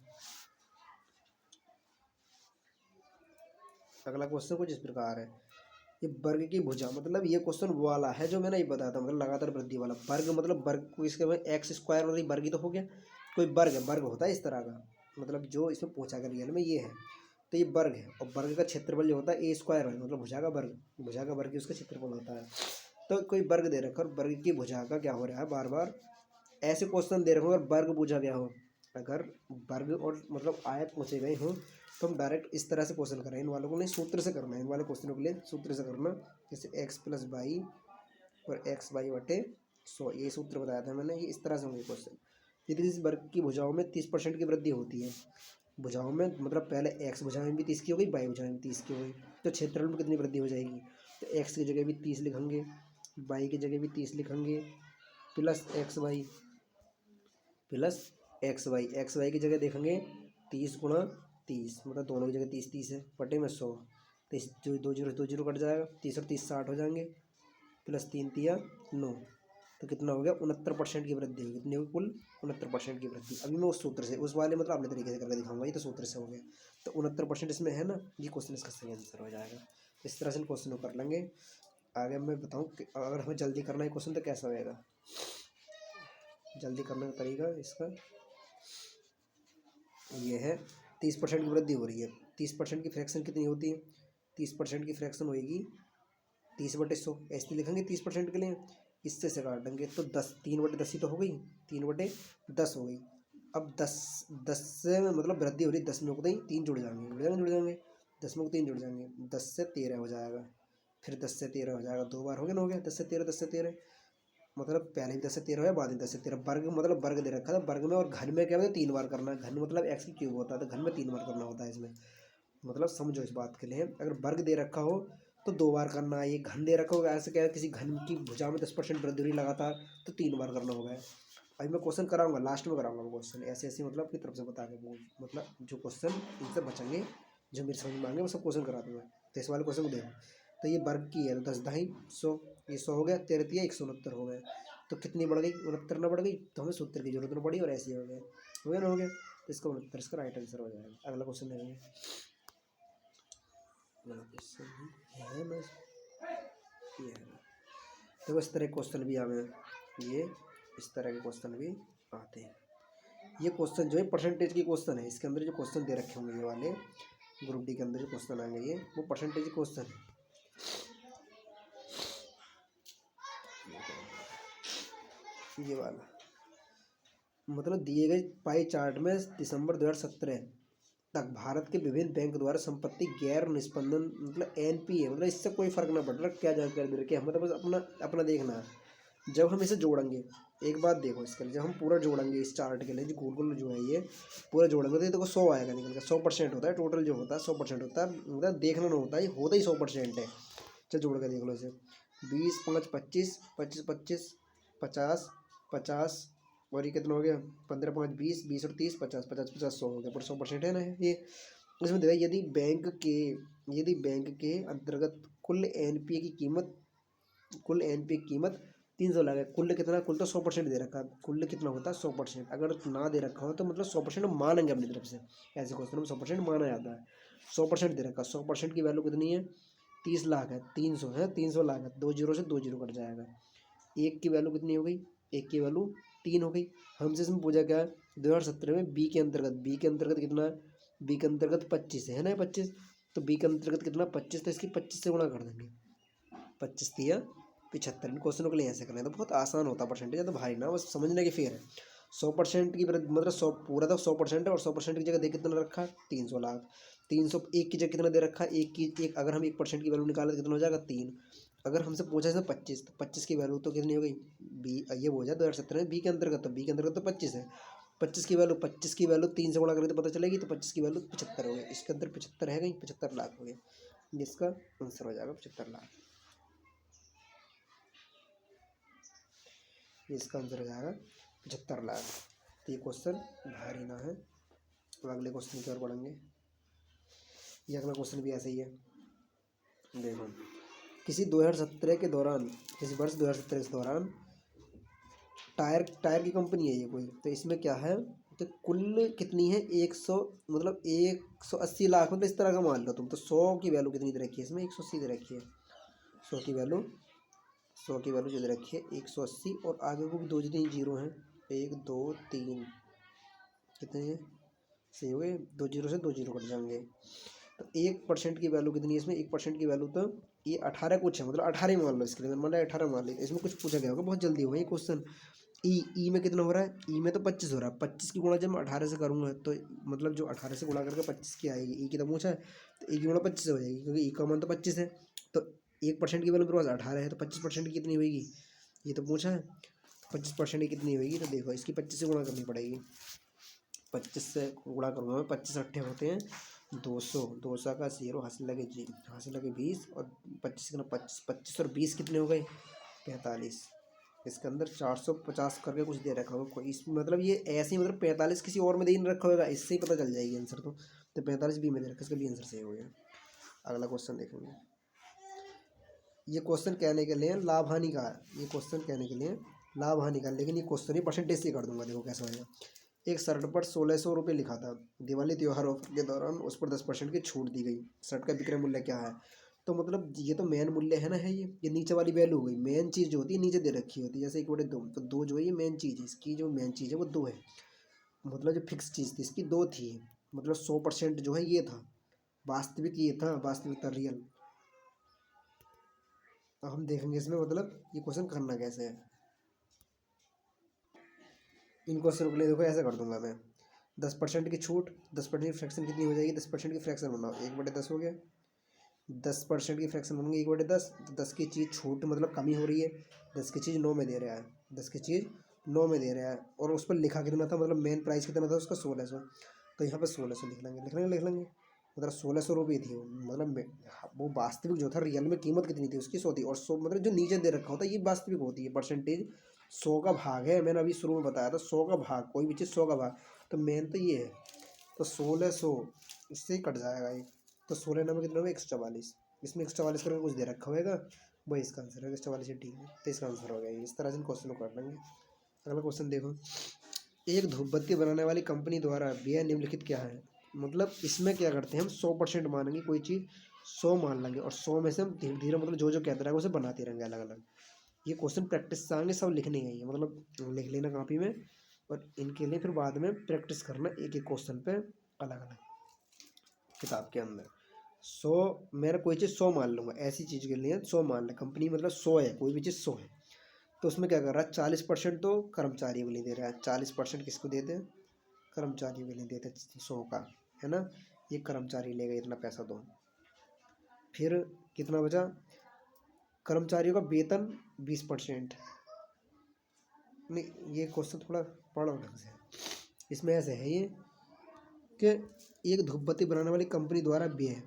अगला क्वेश्चन कुछ इस प्रकार है, ये वर्ग की भुजा, मतलब ये क्वेश्चन वो वाला है जो मैंने ये बताया था, मतलब लगातार वृद्धि वाला। वर्ग मतलब वर्ग को इसके में एक्स स्क्वायर और वर्ग ही तो हो गया, कोई वर्ग है, वर्ग होता है इस तरह का, मतलब जो इसमें पूछा कर रियल में ये है, तो ये वर्ग है। और वर्ग का क्षेत्रफल जो होता है ए स्क्वायर है, मतलब भुजा का वर्ग, भुजा का वर्ग ही उसका क्षेत्रफल होता है। तो कोई वर्ग दे रखा और वर्ग की भुजा का क्या हो रहा है, बार बार ऐसे क्वेश्चन दे रखे हो और वर्ग पूछा गया हो, अगर वर्ग और मतलब आयत पूछे गए हों तो हम डायरेक्ट इस तरह से क्वेश्चन करें। इन वालों को नहीं सूत्र से करना है, इन वाले क्वेश्चनों के लिए सूत्र से करना, जैसे एक्स प्लस वाई और एक्स वाई बटे 100, ये सूत्र बताया था मैंने। ये इस तरह से होंगे क्वेश्चन। यदि किसी वर्ग की भुजाओं में 30% की वृद्धि होती है, भुजाओं में मतलब पहले एक्स भुजा में भी 30 की हो गई, वाई भुजा में भी 30 की हो गई, तो क्षेत्रफल में कितनी वृद्धि हो जाएगी, तो एक्स की जगह भी 30 लिखेंगे, वाई की जगह भी 30 लिखेंगे, plus x y plus x y की जगह देखेंगे 30 गुणा 30, मतलब दोनों की जगह 30 30 है, बटे में 100, तो इस जो 2 जीरो कट जाएगा, 30 और 30 60 हो जाएंगे, प्लस 3 तिया 9, तो कितना हो गया 69% की वृद्धि होगी। कितनी होगी कुल 69% की वृद्धि। अभी मैं उस सूत्र से उस वाले मतलब अपने तरीके से करके दिखाऊंगा, ये तो सूत्र से हो गया, तो 69% इसमें है ना, ये क्वेश्चन इसका सही आंसर हो जाएगा। इस तरह से क्वेश्चन को कर लेंगे। आगे मैं बताऊँ कि अगर हमें जल्दी करना है क्वेश्चन तो कैसा होएगा, जल्दी करने का तरीका इसका ये है। 30% की वृद्धि हो रही है, 30% की फ्रैक्शन कितनी होती है, 30% की फ्रैक्शन होएगी 30/100, ऐसे लिखेंगे 30% के लिए, इससे से काट देंगे तो 10, 3/10 ही तो हो गई, 3/10 हो गई। अब 10 से मतलब वृद्धि हो रही, 10 में को 3 जुड़ जाएंगे, जुड़ जाएंगे 10 में को 3 जुड़ जाएंगे, 10 से 13 हो जाएगा, फिर 10 से 13 हो जाएगा, 2 बार हो गया ना, हो गया 10 से 13, 10 से 13, मतलब पहले भी 10 से 13 है, बाद में 10 से 13। वर्ग मतलब वर्ग दे रखा था वर्ग में, और घन में क्या होता है 3 बार करना है, घन मतलब एक्स की क्यूब होता है, तो घन में 3 बार करना होता है इसमें, मतलब समझो इस बात के लिए। अगर वर्ग दे रखा हो तो 2 बार करना है, ये घन दे रखा होगा, ऐसे क्या है किसी घन की भुजा में 10% वृद्धि हुई लगातार तो 3 बार करना होगा। अभी मैं क्वेश्चन कराऊंगा, लास्ट में कराऊंगा क्वेश्चन ऐसे ऐसे, मतलब अपनी तरफ से बता के वो मतलब जो क्वेश्चन इनसे बचेंगे, जो मेरे समझ में आएंगे वो सब क्वेश्चन करा दूंगा। तो इस वाले क्वेश्चन को देखो, तो ये वर्ग की है तो 10 ढाई 100, ये 100 हो गया, 13 169 हो गए, तो कितनी बढ़ गई 69 ना बढ़ गई, तो हमें सूत्र की जरूरत नहीं पड़ी और ऐसे ही हो गया ना, हो गया, तो इसका 69 इसका राइट आंसर हो जाएगा। अगला क्वेश्चन देखेंगे, अगला क्वेश्चन है बस ये है। देखो इस तरह के क्वेश्चन भी हमें ये इस तरह के क्वेश्चन भी आते हैं। ये क्वेश्चन जो है परसेंटेज की क्वेश्चन है, इसके अंदर जो क्वेश्चन दे रखे होंगे ये वाले ग्रुप डी के अंदर जो क्वेश्चन आएंगे ये वो परसेंटेज क्वेश्चन है। ये वाला मतलब दिए गए पाई चार्ट में दिसंबर 2017 तक भारत के विभिन्न बैंक द्वारा संपत्ति गैर निष्पंदन मतलब एनपीए, मतलब इससे कोई फर्क ना पड़ रहा क्या जानकारी दे रखी है, हमें तो बस अपना अपना देखना है। जब हम इसे जोड़ेंगे, एक बात देखो इसके लिए, जब हम पूरा जोड़ेंगे इस चार्ट के लिए जो गोल गोल जो है ये पूरा जोड़ेंगे तो ये देखो 100 आएगा निकल कर, 100% होता है टोटल जो होता है, 100% होता है, मतलब देखना नहीं होता है, ये होता ही 100% है। चल जोड़ के देख लो इसे, 20 5 25 25 25 50 50 और ये कितना हो गया 15 5 20 20 और 30 50 50 50 100 हो गया, पर 100% है ना ये। इसमें देखा यदि बैंक के अंतर्गत कुल एनपीए की कीमत, कुल एनपीए की कीमत 300 लाख है, कुल कितना, कुल तो 100% दे रखा है, कुल कितना होता है 100%, अगर ना दे रखा हो तो मतलब 100% मानेंगे अपनी तरफ से, ऐसे क्वेश्चन में 100% माना जाता है। 100% दे रखा, 100% की वैल्यू कितनी है, 30 लाख है, 300 है, 300 लाख है, 2 जीरो से 2 जीरो कट जाएगा। एक की वैल्यू कितनी हो गई, एक की वैल्यू 3 हो गई। हमसे इसमें पूछा क्या है, 2017 में बी के अंतर्गत, बी के अंतर्गत कितना है, बी के अंतर्गत 25 है ना, 25, तो बी के अंतर्गत कितना 25, तो इसकी 25 से गुणा कर देंगे, 25 दिया 75। इन क्वेश्चनों के लिए ऐसे करना है तो बहुत आसान होता है, परसेंटेज तो भारी ना, बस समझने की फेर है। 100% की मतलब 100 पूरा तो 100% है, और 100% की जगह दे कितना रखा, 300 लाख। 300 एक की जगह कितना दे रखा है, एक अगर हम 1% की वैल्यू निकालें तो कितना हो जाएगा, 3। अगर हमसे पूछा है 25, तो 25 की वैल्यू तो कितनी हो गई, बी, ये हो जाए 2017 में बी के अंतर्गत, तो बी के अंतर्गत तो 25 है। 25 की वैल्यू 3 से गुणा करेंगे तो पता चलेगी, तो 25 की वैल्यू 75 हो गई, इसके अंदर 75 है कहीं, 75 लाख हो गया, जिसका आंसर हो जाएगा 75 लाख। इसका आंसर हो जाएगा 75 लाख। तो ये क्वेश्चन भारी ना है। अब अगले क्वेश्चन की ओर बढ़ेंगे। ये अगला क्वेश्चन भी ऐसे ही है, देखो, किसी 2017 के दौरान, किसी वर्ष 2017 के दौरान टायर टायर की कंपनी है ये कोई, तो इसमें क्या है, तो कुल कितनी है, 100, मतलब 180 लाख, मतलब इस तरह का मान लो तुम, तो 100 की वैल्यू कितनी दे रखी है इसमें, 180 दे रखी है, 100 की वैल्यू, 100 की वैल्यू जो दे रखी है 180, और आगे को भी दो जितनी जीरो हैं, 1 2 3, कितने हैं, सही हो गए, 2 जीरो से 2 जीरो कट जाएंगे। तो 1% की वैल्यू कितनी है इसमें, 1% की वैल्यू तो ये 18 कुछ है, मतलब 18 ही मान लो, इसके लिए मान लो 18 मान लो। इसमें कुछ पूछा गया होगा, बहुत जल्दी होगा ये क्वेश्चन। ई में कितना हो रहा है, ई में तो 25 हो रहा है, 25 की गुणा जब मैं 18 से करूँगा तो मतलब जो 18 से गुणा करके 25 की आएगी, ई की तो पूछा है, तो ई की गुणा 25 से हो जाएगी, क्योंकि ई का मान तो 25 है। तो 1% की वैल्यू मेरे पास 18 है, तो 25% की कितनी होगी, ये तो पूछा है, 25% की कितनी होगी, तो देखो इसकी 25 से गुणा करनी पड़ेगी। 25 से गुणा करूँगा मैं, 25 अट्ठे होते हैं 200, 200 का 0, हासिल लगे जी, हासिल लगे 20, और 25 कितना, 25, 25 और 20 कितने हो गए, 45। इसके अंदर 450 करके कुछ दे रखा होगा कोई, इस मतलब ये ऐसे ही, मतलब 45 किसी और में दे नहीं रखा होगा, इससे ही पता चल जाएगी आंसर। तो 45 बी में दे रखा, इसका भी आंसर सही हो गया। अगला क्वेश्चन देखेंगे। ये क्वेश्चन कहने के लिए लाभ हानि का है, ये क्वेश्चन कहने के लिए लाभ हानि का, लेकिन ये क्वेश्चन ही परसेंटेज से कर दूंगा, देखो कैसा होगा। एक शर्ट पर 1600 रुपये लिखा था, दिवाली त्योहार ऑफर के दौरान उस पर 10% की छूट दी गई, शर्ट का विक्रय मूल्य क्या है, तो मतलब ये तो मेन मूल्य है ना, है ये नीचे वाली वैल्यू हो गई, मेन चीज़ जो होती है नीचे दे रखी होती है, जैसे 1/2, तो 2 जो है ये मेन चीज़ है, इसकी जो मेन चीज़ है वो 2 है, मतलब जो फिक्स चीज़ थी इसकी 2 थी, मतलब 100% जो है ये था, वास्तविक ये था, वास्तविकता रियल। अब हम देखेंगे इसमें मतलब ये क्वेश्चन करना कैसे है। इन क्वेश्चन के लिए देखो ऐसे कर दूंगा मैं, 10% की छूट, 10% की फ्रैक्शन कितनी हो जाएगी, 10% की फ्रैक्शन बनाओ, 1/10 हो गया, 10% की फ्रैक्शन बनूंगी 1/10, तो 10 की चीज़ छूट मतलब कमी हो रही है, 10 की चीज़ 9 में दे रहा है, 10 की चीज़ 9 में दे रहा है, और उस पर लिखा कितना था, मतलब मेन प्राइस कितना था उसका, 1600, तो यहाँ पर 1600 लिख लेंगे, मतलब 1600 रुपये थी वो, मतलब वो वास्तविक जो था, रियल में कीमत कितनी थी उसकी 100 थी, और 100 मतलब जो नीचे दे रखा होता है ये वास्तविक होती है, परसेंटेज 100 का भाग है, मैंने अभी शुरू में बताया था 100 का भाग, कोई भी चीज़ 100 का भाग, तो मेन तो ये है, तो 1600 इससे ही कट जाएगा ये, तो 16 नंबर कितना होगा, 144, इसमें 144 करके कुछ दे रखा होगा, वही इसका आंसर है, 144 ही ठीक है, तो इसका आंसर हो गया। इस तरह से क्वेश्चन को कर लेंगे। अगला क्वेश्चन देखो, एक धूप बत्ती बनाने वाली कंपनी द्वारा व्यय निम्नलिखित क्या है, मतलब इसमें क्या करते हैं हम, 100% मानेंगे कोई चीज़, 100 मान लेंगे, और 100 में से हम धीरे धीरे मतलब जो जो कहते रहेगा उसे बनाते रहेंगे अलग अलग। ये क्वेश्चन प्रैक्टिस से आएंगे, सब लिखने हैं ये, मतलब लिख लेना कॉपी में, और इनके लिए फिर बाद में प्रैक्टिस करना एक एक क्वेश्चन पे अलग अलग किताब के अंदर। 100, मेरा कोई चीज़ 100 मान लूँगा, ऐसी चीज़ के लिए 100 मान लें, कंपनी मतलब 100 है, कोई भी चीज़ 100 है, तो उसमें क्या कर रहा है, 40% तो कर्मचारी को नहीं दे रहा है, 40% किसको दे दें, कर्मचारी को नहीं देते 100 का, है ना, ये कर्मचारी लेगा इतना पैसा दो, फिर कितना बचा, कर्मचारियों का वेतन 20%, नहीं ये क्वेश्चन थोड़ा पढ़ो ढंग से, इसमें ऐसे है ये कि एक धूप बत्ती बनाने वाली कंपनी द्वारा व्यय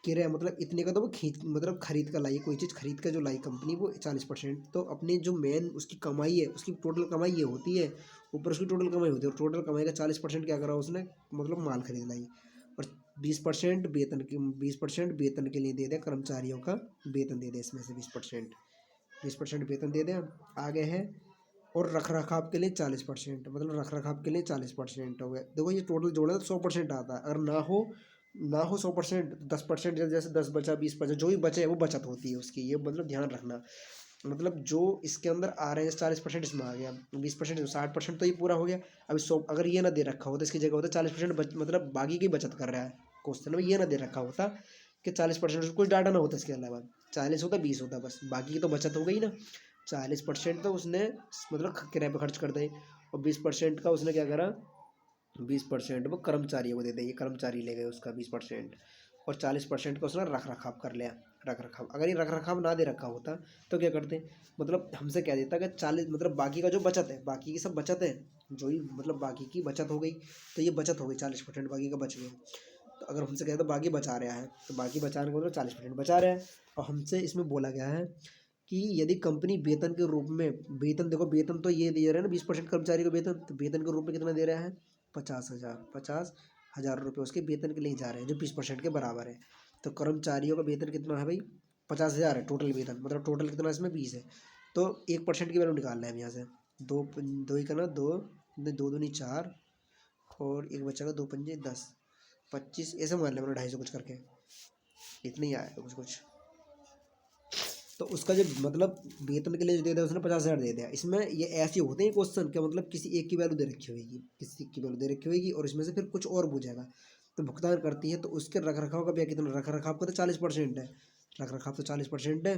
किराया, मतलब इतने का तो वो मतलब खरीद कर लाई, कोई चीज़ खरीद कर जो लाई कंपनी, वो 40%, तो अपनी जो मेन उसकी कमाई है, उसकी टोटल कमाई ये होती है, ऊपर उसकी टोटल कमाई होती है, और टोटल कमाई का 40% क्या करा उसने, मतलब माल खरीद लाई, और 20% वेतन की, 20% वेतन के लिए दे दिया, कर्मचारियों का वेतन दे दिया, इसमें से 20% वेतन दे दिया। आगे है, और रख रखाव के लिए 40%, मतलब रख रखाव के लिए 40% हो गया, देखो ये टोटल जोड़ा तो 100% आता है, अगर ना हो ना हो 100%, 10%, जैसे 10 बचा, 20 बचा, जो भी बचे है वो बचत होती है उसकी, ये मतलब ध्यान रखना। मतलब जो इसके अंदर आ रहे हैं 40% इसमें आ गया, 20%, 60% तो ये पूरा हो गया। अभी 100 अगर ये ना दे रखा होता इसकी जगह होता 40% मतलब बाकी की बचत कर रहा है, क्वेश्चन में ये ना दे रखा होता कि 40%, कुछ डाटा ना होता इसके अलावा, 40 होता 20 होता बस, बाकी की तो बचत हो गई ना। 40% तो उसने मतलब किराए पर खर्च कर दे, और 20% का उसने क्या करा, 20% वो कर्मचारियों को दे देंगे, कर्मचारी ले गए उसका 20%, और 40% का उसने रख रखाव कर लिया। रख रखाव, अगर ये रख रखाव ना दे रखा होता तो क्या करते, मतलब हमसे कह देता कि 40 मतलब बाकी का जो बचत है, बाकी की सब बचत है, जो ही मतलब बाकी की बचत हो गई, तो ये बचत हो गई 40%, बाकी का बच गया। तो अगर हमसे कहता बाकी बचा रहा है, तो बाकी बचाने का मतलब 40% बचा रहा है। और हमसे इसमें बोला गया है कि यदि कंपनी वेतन के रूप में, वेतन देखो, वेतन तो ये दे रहा है ना 20% कर्मचारी को वेतन, तो वेतन के रूप में कितना दे रहा है, 50,000, 50,000 रुपये उसके वेतन के लिए जा रहे हैं, जो 20% के बराबर है। तो कर्मचारियों का वेतन कितना है भाई, 50,000 है टोटल वेतन, मतलब टोटल कितना इसमें 20 है। तो 1% की वैल्यू निकालना है हम यहाँ से, दो दो ही करना, दो दो दूनी 4, और एक बच्चा का 2 पंजे 10, 25, ऐसे मान लें, मतलब 250 कुछ करके, इतना ही आएगा कुछ कुछ। तो उसका जो मतलब वेतन के लिए जो दे दिया उसने 50,000 दे दिया। इसमें ये ऐसे होते हैं क्वेश्चन क्या, मतलब किसी एक की वैल्यू दे रखी होगी, किसी की वैल्यू दे रखी होगी, और इसमें से फिर कुछ और पूछेगा। तो भुगतान करती है, तो उसके रख रखाव का भी कितना, रख रखाव का तो 40% है, रख रखाव तो 40% है।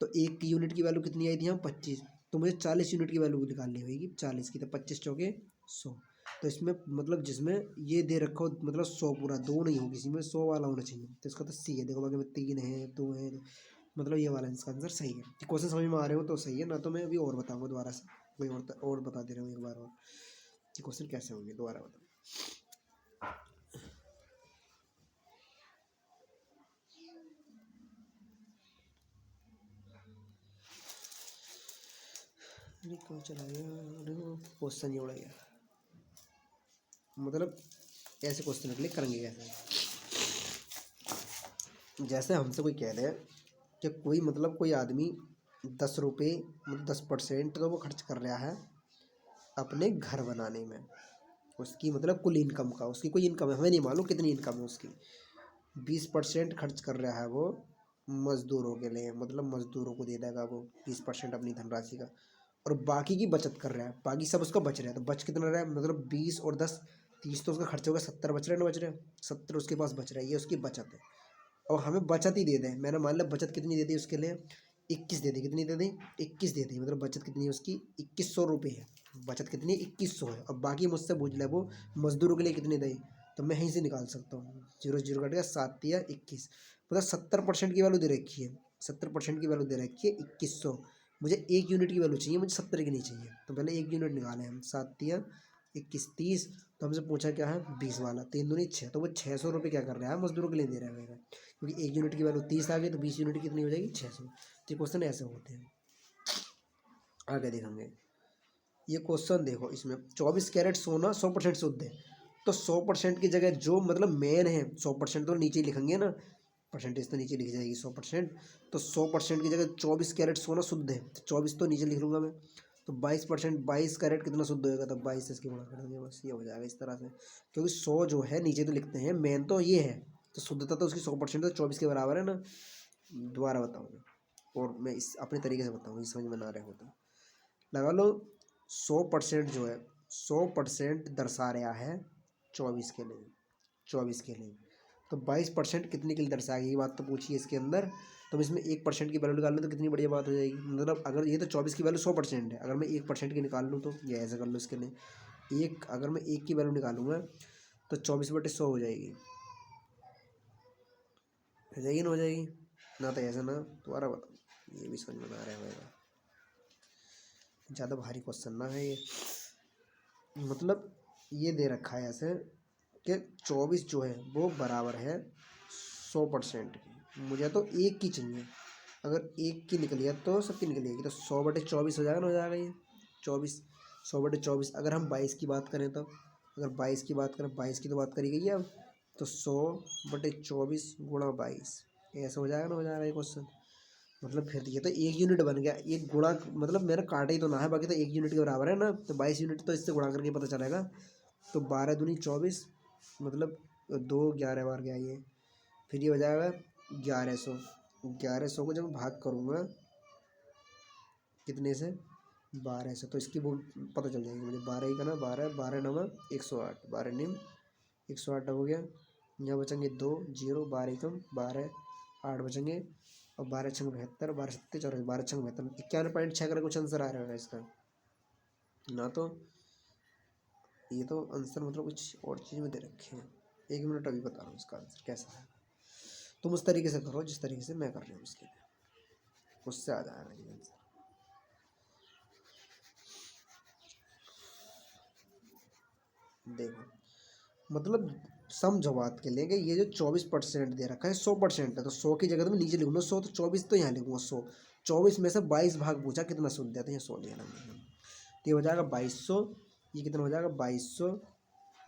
तो एक की यूनिट की वैल्यू कितनी आई थी, हम 25, तो मुझे 40 यूनिट की वैल्यू निकालनी होगी, 40 की, तो 25 चौके 100। तो इसमें मतलब जिसमें ये दे रखा हो मतलब 100 पूरा, दो नहीं हो किसी में, 100 वाला होना चाहिए, तो इसका तो सी है। देखो बाकी में 3 है, 2 है, मतलब ये वाला इसका आंसर सही है। क्वेश्चन समझ में आ रहे हो तो सही है, ना तो मैं अभी और बताऊंगा दोबारा से, कोई और बता दे रहा हूँ एक बार और कि क्वेश्चन कैसे होंगे, दोबारा बताओ। अरे कहाँ चला गया, क्वेश्चन ही उड़ गया। मतलब ऐसे क्वेश्चन निकले करेंगे कैसे, जैसे हमसे कोई कह दे कि कोई मतलब कोई आदमी 10 रुपये मतलब 10% तो वो खर्च कर रहा है अपने घर बनाने में, उसकी मतलब कुल इनकम का, उसकी कोई इनकम है, हमें नहीं मालूम कितनी इनकम है उसकी। 20% खर्च कर रहा है वो मजदूरों के लिए, मतलब मजदूरों को दे देगा वो 20% अपनी धनराशि का, और बाकी की बचत कर रहा है, बाकी सब उसका बच रहा है। तो बच कितना रहा है, मतलब 20 और 10, 30 तो उसका खर्च होगा, 70 बच रहा है ना, बच रहा है 70 उसके पास बच रहा है, ये उसकी बचत है। और हमें बचत ही दे दें, मैंने मान लिया बचत कितनी दे दी उसके लिए, 21 दे दी, कितनी दे दी, 21 दे दी, मतलब बचत कितनी है उसकी, 2100 रुपये है, बचत कितनी है, 2100 है। और बाकी मुझसे पूछ ले वो मजदूरों के लिए कितनी दी, तो मैं यहीं से निकाल सकता हूँ, जीरो जीरो कट गया, 7 या 21, मतलब 70% की वैल्यू दे रखी है, 70% की वैल्यू दे रखी है 2100। मुझे 1 यूनिट की वैल्यू चाहिए, मुझे 70 की नहीं चाहिए, तो पहले 1 यूनिट निकाले हम, 7 या 21, 30। तो हमसे पूछा क्या है 20 वाला, 3 दूनी 6, तो वो 600 रुपये क्या कर रहा है, मजदूरों के लिए दे रहा है मेरा, क्योंकि 1 यूनिट की वैल्यू 30 आ गई, तो 20 यूनिट कितनी हो जाएगी, 600। तो ये क्वेश्चन ऐसे होते हैं। आगे देखेंगे ये क्वेश्चन, देखो इसमें 24 कैरेट सोना 100% शुद्ध है, तो 100% की जगह जो मतलब मेन है, 100% तो नीचे ही लिखेंगे ना, परसेंटेज तो नीचे लिख जाएगी 100%। तो 100% की जगह 24 कैरेट सोना शुद्ध है, तो 24 तो नीचे लिख लूँगा मैं। तो 22%, 22 कैरेट कितना शुद्ध होगा, तो 22 से इसकी गुणा कर देंगे, बस ये हो जाएगा इस तरह से। क्योंकि 100 जो है नीचे तो लिखते हैं, मेन तो ये है, तो शुद्धता तो उसकी 100%, तो 24 के बराबर है ना। दोबारा बताऊँगा, और मैं इस अपने तरीके से बताऊँगा, समझ में ना आ रहे हो तो लगा लो। 100% जो है, 100% दर्शा रहा है 24 के लिए, 24 के लिए, तो 22% कितने के लिए दर्शाएगी, ये बात तो पूछिए इसके अंदर। तो मैं इसमें 1% की वैल्यू निकाल लूँ तो कितनी बढ़िया बात हो जाएगी, मतलब अगर ये तो 24 की वैल्यू 100% है, अगर मैं 1% की निकाल लूँ, तो ये ऐसा कर लो इसके लिए, एक अगर मैं 1 की वैल्यू निकालूंगा तो 24/100 हो जाएगी, हो जाएगी ना, हो जाएगी ना, तो ऐसा ना, दोबारा बताओ, ये भी समझ में आ रहा है, ज़्यादा भारी क्वेश्चन ना है ये। मतलब ये दे रखा है ऐसे कि 24 जो है वो बराबर है 100% की, मुझे तो एक की चाहिए, अगर एक की निकली है तो सबकी निकलेगी, तो 100/24 हो जाएगा ना, हो जाएगा ये 24, 100/24। अगर हम 22 की बात करें, तब अगर 22 की बात करें, 22 की तो बात करी गई है अब, तो 100/24 गुणा 22, ऐसा हो जाएगा ना, हो जाएगा ये क्वेश्चन। मतलब फिर ये तो 1 यूनिट बन गया, एक गुणा मतलब मेरा काटा ही तो ना है, बाकी तो 1 यूनिट के बराबर है ना, तो 22 यूनिट तो इससे गुणा करके पता चलेगा। तो 12 दूनी 24, मतलब दो 11 बार गया ये, फिर ये हो जाएगा 1100। 1100 को जब मैं भाग करूँगा कितने से, 12 से, तो इसकी वो पता चल जाएगी मुझे। 12 ही का ना, 12 12 नवा 108, 12 निम 108 हो गया। यहाँ बचेंगे 2 0, 12 कम 12, 8 बचेंगे, और 12 छंग 72, 12 सत्ते 84, 12 छंग 72, 91.6 का कुछ आंसर आ रहा है इसका ना। तो ये तो आंसर मतलब कुछ और चीज़ में दे रखे हैं। 1 मिनट अभी बता रहा हूँ इसका आंसर कैसा है। तुम उस तरीके से करो जिस तरीके से मैं कर रही हूँ, इसके लिए उससे आ जाएगा ये आंसर। देखो मतलब समझो बात के लिए कि ये जो 24% दे रखा है 100% है, तो 100 की जगह तो मैं नीचे लिखूंगा 100, तो 24 तो यहाँ लिखूंगा 100। 24 में से 22 भाग पूछा कितना शुद्ध है, तो यहाँ 100 लिया मैंने। तो ये हो जाएगा 2200, ये कितना हो जाएगा 2200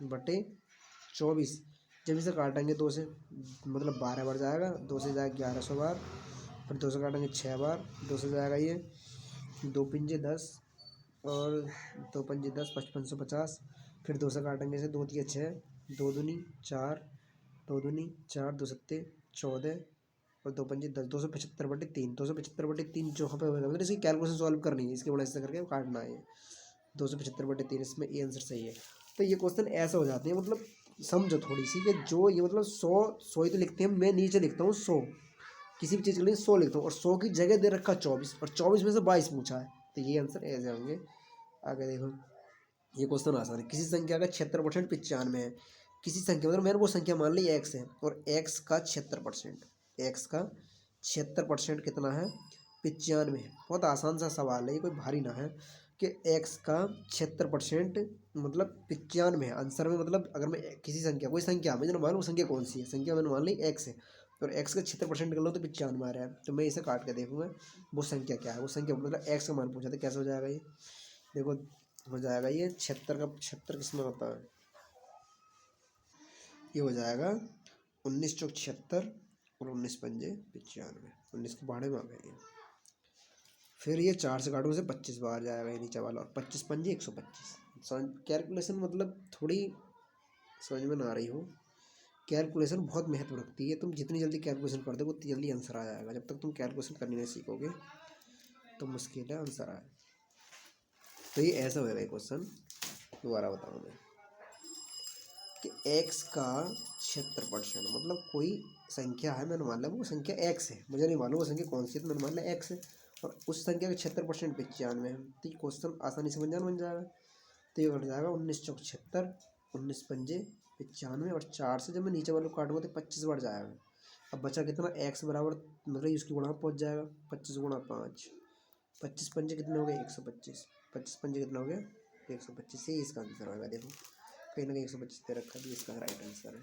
बटे 24। जब इसे काटेंगे 2 से, मतलब 12 बार जाएगा, 2 से जाएगा 1100 बार, फिर 2 से काटेंगे 6 बार, 2 से जाएगा ये 2 पंजे 10, और 2 पंजे 10, 5550, फिर 2 से काटेंगे इसे, 2 तिया 6, 2 दूनी 4, 2 दूनी 4, 2 सत्ते 14, और 2 पंजे 10, 275/3, 275/3 जो यहाँ पे होगा, मतलब इसकी कैलकुलेशन सॉल्व करनी है, इसके बड़ा हिस्सा करके काटना है 275/3, इसमें ये आंसर सही है। तो ये क्वेश्चन ऐसा हो जाते हैं, मतलब समझो थोड़ी सी कि जो ये मतलब 100 ही तो लिखते हैं, मैं नीचे लिखता हूँ 100, किसी भी चीज़ के लिए 100 लिखता हूँ, और 100 की जगह दे रखा 24, और 24 में से 22 पूछा है, तो ये आंसर ऐसे होंगे। आगे देखो ये क्वेश्चन आसान है। किसी संख्या का 76% 95 है। किसी संख्या मतलब मैंने वो संख्या मान ली एक्स है, और एक्स का 76%, एक्स का 76% कितना है, 95 है। बहुत आसान सा सवाल है ये, कोई भारी ना है, कि एक्स का 76% मतलब 95 है आंसर में। मतलब अगर मैं किसी संख्या, कोई संख्या मुझे ना मालूम संख्या कौन सी है, संख्या मैंने मान ली एक्स है, और एक्स का 76% निकल लो तो 95 आ रहा है, तो मैं इसे काट के देखूंगा वो संख्या क्या है। वो संख्या मतलब एक्स का मान पूछा था, कैसे हो जाएगा ये, देखो हो जाएगा ये 76 का 76 किसमें होता है, ये हो जाएगा 19 चौक 76, और 19 पंजे 95, 19 के बाड़े में आ गए ये। फिर ये 4 से काटोगे से 25 बार जाएगा ये नीचे वाला, और 25 पंजे 125। कैलकुलेशन मतलब थोड़ी समझ में ना आ रही हो, कैलकुलेशन बहुत महत्व रखती है। तुम जितनी जल्दी कैलकुलेशन कर दो उतनी जल्दी आंसर आ जाएगा। जब तक तुम कैलकुलेशन करनी नहीं सीखोगे तो मुश्किल है आंसर आए। तो ये ऐसा होगा ये क्वेश्चन, दोबारा बताऊँ मैं कि एक्स का 76% मतलब कोई संख्या है, मैंने मान लिया वो संख्या एक्स है, मुझे नहीं मालूम वो संख्या कौन सी है, तो मैंने मान लिया एक्स है, और उस संख्या का 76% 95 है, तो ये क्वेश्चन आसानी से बन जाएगा। तो ये कट जाएगा 19 चौक 76, 19 पंजे 95, और 4 से जब मैं नीचे वाले को काटूंगा तो 25 बढ़ जाएगा। अब बचा कितना, एक्स बराबर मतलब इसकी गुणा पहुँच जाएगा, 25 गुणा 5, 25 पंजे कितने हो गए 125, 25 पंजे कितना हो गया 125, से इसका आंसर होगा। देखो कहीं ना कहीं 125 दे रखा है, इसका राइट आंसर है।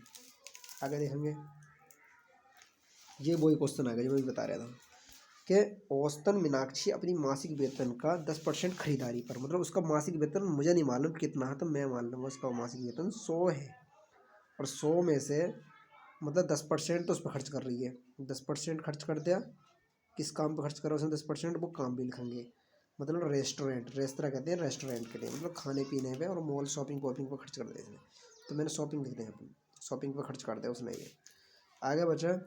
आगे देखेंगे, ये वही क्वेश्चन आ गया जो मैं बता रहा था कि औसतन मीनाक्षी अपनी मासिक वेतन का 10% खरीदारी पर, मतलब उसका मासिक वेतन मुझे नहीं मालूम कितना है, तो मैं मान लूँगा उसका मासिक वेतन 100 है, और 100 में से मतलब 10% तो उस पर खर्च कर रही है, 10% खर्च कर दिया, किस काम पर खर्च करा उसने 10%, वो काम भी लिखेंगे, मतलब रेस्तरा कहते हैं रेस्टोरेंट के लिए, मतलब खाने पीने पे, और मॉल शॉपिंग वॉपिंग पर खर्च कर दिया इसने, तो मैंने शॉपिंग लिख दिया अपन, शॉपिंग पर खर्च कर दिया उसने ये। आगे बचा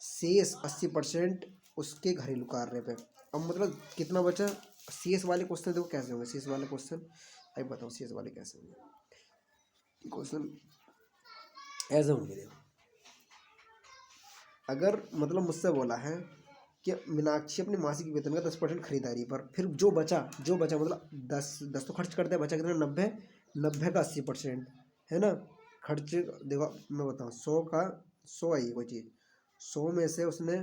शेष 80% उसके घरेलू कार्य पे। अब मतलब कितना बचा, शेष वाले क्वेश्चन देखो कैसे होंगे, शेष वाले क्वेश्चन अभी बताओ शेष वाले कैसे होंगे। क्वेश्चन ऐसे होंगे, देखो अगर मतलब मुझसे बोला है कि मीनाक्षी अपने मासिक वेतन का 10% खरीदारी पर, फिर जो बचा मतलब 10 तो खर्च करते हैं, बचा कितना 90 का 80% है ना खर्च। देखो मैं बताऊँ 100 आई कोई चीज़, 100 में से उसने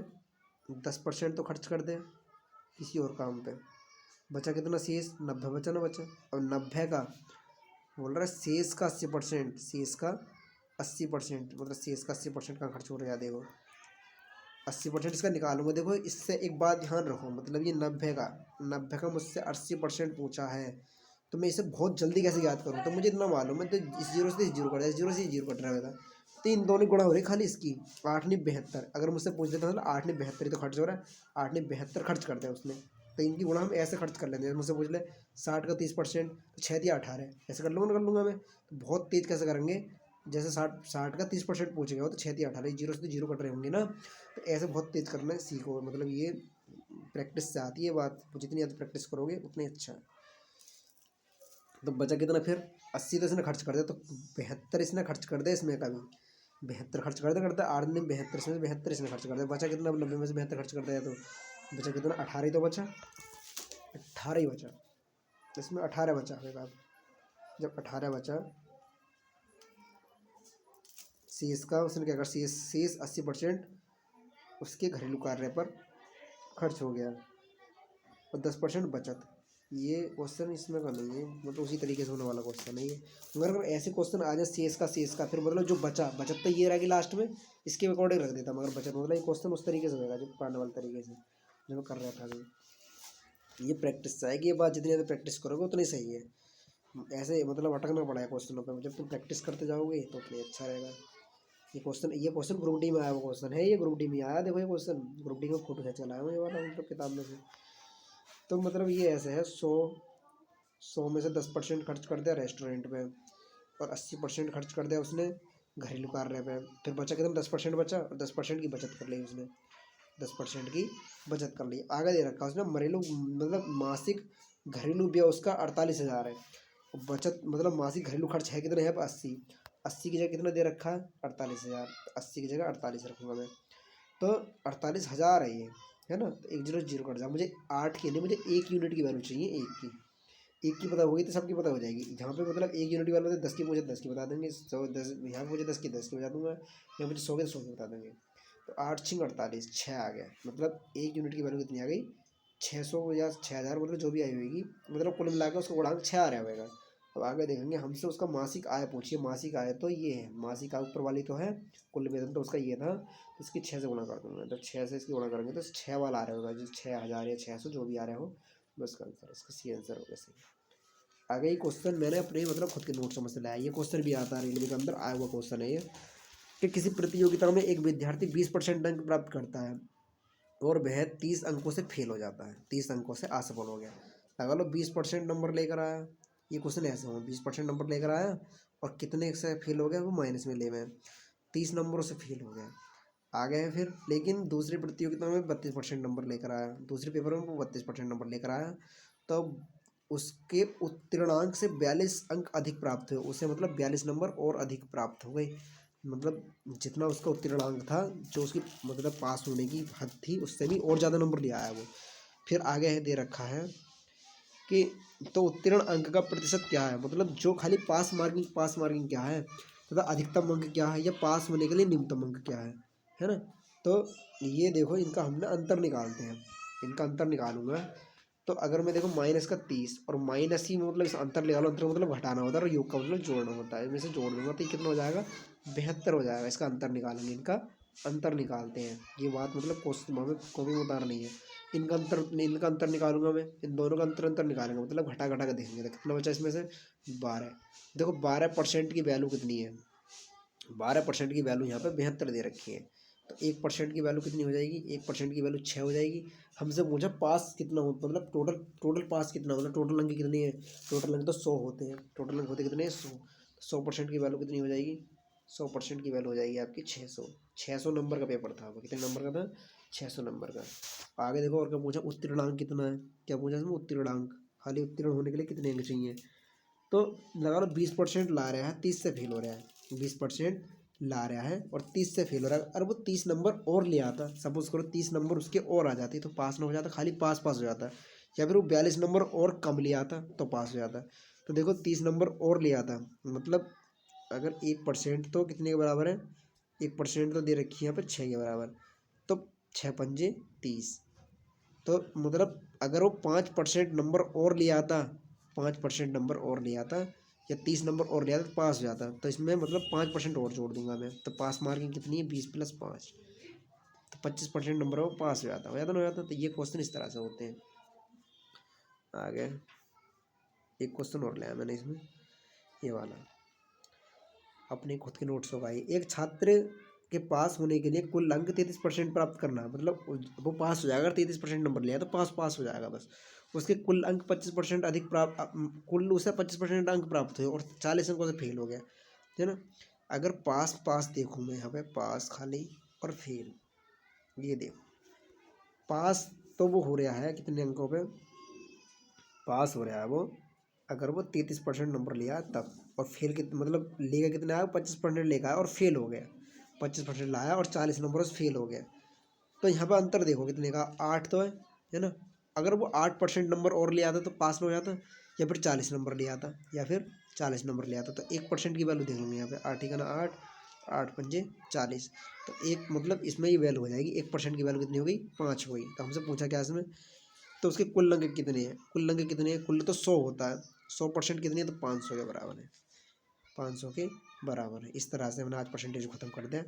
10% तो खर्च कर दे किसी और काम पे, बचा कितना शेष 90 बचा ना बचा। और 90 का बोल रहा है शेष का 80%, शेष का 80% मतलब शेष का 80% का खर्च हो रहा है। देखो 80% इसका निकालूंगा। देखो इससे एक बात ध्यान रखो, मतलब ये 90 का मुझसे 80% पूछा है, तो मैं इसे बहुत जल्दी कैसे याद करूँ, तो मुझे इतना मालूम है, तो इस जीरो से इस जीरो कट जाए, जीरो से जीरो कट रहेगा, तो इन दोनों गुणा हो रही खाली इसकी 8 नहीं 72। अगर मुझसे पूछ देता मतलब 8 नहीं 72 ही तो खर्च हो रहा है, 8 नहीं 72 खर्च करते हैं उसने, तो इनकी गुणा हम ऐसे खर्च कर लेंगे। जैसे मुझसे पूछ ले 60 का 30%, तो 6 या 18 ऐसे कर लूँगा मैं, तो बहुत तेज कैसे करेंगे जैसे 60 का 30% पूछ गया हो तो 6 × 3 = 18, जीरो से तो जीरो कट रहे होंगे ना। तो ऐसे बहुत तेज करना है सीखो, मतलब ये प्रैक्टिस से आती है बात, जितनी ज़्यादा प्रैक्टिस करोगे उतनी अच्छा है। तो बचा कितना फिर, 80 तो इसने खर्च कर दिया, तो 72 इसने खर्च कर दिया इसमें का भी, 72 खर्च कर दिया, करता 8 दिन 72, इसमें से 72 इसने खर्च कर दिया, बचा कितना, 90 में से 72 खर्च कर दिया, तो बचा कितना, 18 ही तो बचा, 18 ही बचा, इसमें 18 बचा फिर आप, जब 18 बचा, शेष का उसने क्या कर, शेष 80% उसके घरेलू कार्य पर खर्च हो गया और 10% बचत। ये क्वेश्चन इसमें का नहीं है, मतलब उसी तरीके से होने वाला क्वेश्चन है ये। मगर अगर ऐसे क्वेश्चन आ जाए शेष का फिर मतलब जो बचा, बचत तो ये रहेगी लास्ट में, इसके अकॉर्डिंग रख देता, मगर बचत मतलब ये क्वेश्चन उस तरीके से होगा जो पढ़ने वाले तरीके से जो मैं कर रहा था अभी। ये प्रैक्टिस चाहेगी, ये बात जितनी ज़्यादा प्रैक्टिस करोगे उतनी सही है। ऐसे मतलब अटकना पड़ा है क्वेश्चनों पर, जब तुम प्रैक्टिस करते जाओगे तो उतना अच्छा रहेगा। ये क्वेश्चन ग्रुप डी में आया हुआ क्वेश्चन है, ये ग्रुप डी में आया, देखो ये क्वेश्चन ग्रुप डी में फोटो खींच लाया हूँ ये वाला, मतलब किताब में से। तो मतलब ये ऐसे है, 100 में से 10% खर्च कर दिया रेस्टोरेंट पे और 80% खर्च कर दिया उसने घरेलू कार्य पे, फिर बचा कितना, 10% बचा और 10% की बचत कर ली उसने, 10% की बचत कर ली। आगे दे रखा उसने घरेलू, मतलब मासिक घरेलू व्यय उसका 48,000 है, और बचत मतलब मासिक घरेलू खर्च है कितना है, 80 की जगह कितना दे रखा है, 48,000, 80 की जगह 48 रखूँगा मैं, तो 48,000 है ये, है ना। तो 1 0 0 कट जाए, मुझे 8 के लिए मुझे 1 यूनिट की वैल्यू चाहिए, एक की पता होगी तो सबकी पता हो जाएगी। जहाँ पे मतलब 1 यूनिट की वैल्यू है, 10 की मुझे 10 की बता देंगे, 100 10 यहाँ पे मुझे 10 की बता दूंगा, या मुझे 100 की तो 100 की बता देंगे। तो 8 6 48, 6 आ गया, मतलब 1 यूनिट की वैल्यू कितनी आ गई, 600 या 6,000, मतलब जो भी आई होगी, मतलब कुल मिला के उसका गुणांक 6 आ रहा होगा। अब आगे देखेंगे, हमसे उसका मासिक आय पूछिए, मासिक आय तो ये है, मासिक आय ऊपर वाली तो है, कुल वेतन तो उसका ये था, इसकी 6 से गुणा कर दूंगा, तो 6 से इसकी गुणा करेंगे तो 6 वाला आ रहा होगा, जो 6,000 या 600 जो भी आ रहा हो, बस का आंसर, इसका सी आंसर होगा सही। आगे ये क्वेश्चन मैंने अपने मतलब खुद के नोट समझ से लाया, ये क्वेश्चन भी आता है रेलवे के अंदर आया हुआ क्वेश्चन है ये, कि किसी प्रतियोगिता में एक विद्यार्थी 20% अंक प्राप्त करता है और वह 30 अंकों से फेल हो जाता है, 30 अंकों से असफल हो गया। लगा लो 20% नंबर लेकर आया, ये क्वेश्चन ऐसे हो, 20% नंबर लेकर आया और कितने से फेल हो गया वो माइनस में ले में, 30 नंबरों से फेल हो गया। आ गए फिर, लेकिन दूसरी प्रतियोगिता में 32% नंबर लेकर आया, दूसरे पेपर में वो 32% नंबर लेकर आया, तब उसके उत्तीर्णांक से 42 अंक अधिक प्राप्त हुए, उसे मतलब 42 नंबर और अधिक प्राप्त हो गई, मतलब जितना उसका उत्तीर्णांक था, जो उसकी मतलब पास होने की हद थी, उससे भी और ज़्यादा नंबर ले आया वो। फिर आगे है दे रखा है कि तो उत्तीर्ण अंक का प्रतिशत क्या है, मतलब जो खाली पास मार्किंग क्या है तथा अधिकतम अंक क्या है, या पास होने के लिए न्यूनतम अंक क्या है ना। तो ये देखो, इनका हमने अंतर निकालते हैं, इनका अंतर निकालूंगा। तो अगर मैं देखो माइनस का 30 और माइनस ही मतलब इस अंतर निकालो, अंतर मतलब घटाना होता है और योग का मतलब जोड़ना होता है, इनमें से जोड़ दूंगा तो ये कितना हो जाएगा, 72 हो जाएगा। इसका अंतर निकालेंगे, इनका अंतर निकालते हैं, ये बात मतलब क्वेश्चन हमें कॉपी में उतारनी है। इनका अंतर निकालूंगा मैं, इन दोनों का अंतर निकालेंगे, मतलब घटा घटा के देखेंगे तो कितना बचा इसमें से, 12। देखो 12% की वैल्यू कितनी है, 12% की वैल्यू यहाँ पे 72 दे रखी है, तो 1% की वैल्यू कितनी हो जाएगी, 1% की वैल्यू 6 हो जाएगी। हमसे पूछा पास कितना हो, मतलब टोटल पास कितना, मतलब टोटल अंक कितनी है, टोटल अंक तो 100 होते हैं, टोटल अंक होते कितने हैं, 100। 100% की वैल्यू कितनी हो जाएगी, 100% की वैल्यू हो जाएगी आपकी 600। 600 नंबर का पेपर था वो, कितने नंबर का था, 600 नंबर का। आगे देखो और क्या पूछा, उत्तीर्णांक कितना है, क्या पूछा इसमें, उत्तीर्णांक, खाली उत्तीर्ण होने के लिए कितने अंक चाहिए। तो लगा लो 20% ला रहा है, 30 से फेल हो रहा है, 20% ला रहा है और 30 से फेल हो रहा है, और वो 30 नंबर और ले आता, सपोज करो 30 नंबर उसके और आ जाती तो पास ना हो जाता, खाली पास हो जाता, या फिर वो 42 नंबर और कम ले आता तो पास हो जाता। तो देखो 30 नंबर और ले आता, मतलब अगर 1% तो कितने के बराबर है, 1% तो दे रखी है यहाँ पर 6 के बराबर, तो 6 पंजे 30, तो मतलब अगर वो 5% नंबर और ले आता, 5% नंबर और ले आता या 30 नंबर और ले आता तो पास हो जाता। तो इसमें मतलब 5% और जोड़ दूंगा मैं, तो पास मार्किंग कितनी है, 20 + 5, तो 25% नंबर वो पास हो जाता ना, हो जाता। तो ये क्वेश्चन इस तरह से होते हैं। आगे एक क्वेश्चन और लाया मैंने इसमें, ये वाला अपने खुद के नोट्स होगा ये, एक छात्र के पास होने के लिए कुल अंक 33% प्राप्त करना, मतलब वो पास हो जाएगा, 33% नंबर लिया तो पास हो जाएगा बस। उसके कुल अंक 25% अधिक प्राप्त, कुल उसे 25% अंक प्राप्त हुए और 40 अंकों से फेल हो गया, है ना। अगर पास पास देखूँ मैं यहाँ पे पास खाली और फेल, ये देखो पास तो वो हो रहा है कितने अंकों पे, पास हो रहा है वो अगर वो 33% नंबर लिया तब, और फेल कितना मतलब लेगा कितना आया 25% लेगा और फेल हो गया, 25% लाया और 40 नंबर से फेल हो गया। तो यहाँ पर अंतर देखो कितने का, 8 तो है ना। अगर वो 8% नंबर और ले आता तो पास में हो जाता, या फिर 40 नंबर ले आता, या फिर 40 नंबर ले आता। तो 1% की वैल्यू देख लेंगे यहाँ पे, 8 ही का ना 8, 8 पंजे 40। तो एक मतलब इसमें ये वैल्यू हो जाएगी, 1% की वैल्यू कितनी हो गई 5 हो गई। तो हमसे पूछा क्या इसमें, तो उसके कुल अंक कितने हैं, कुल अंक कितने हैं, कुल तो 100 होता है, 100% कितनी है तो 500 के बराबर है, 500 के बराबर है। इस तरह से हमने आज परसेंटेज को ख़त्म कर दिया।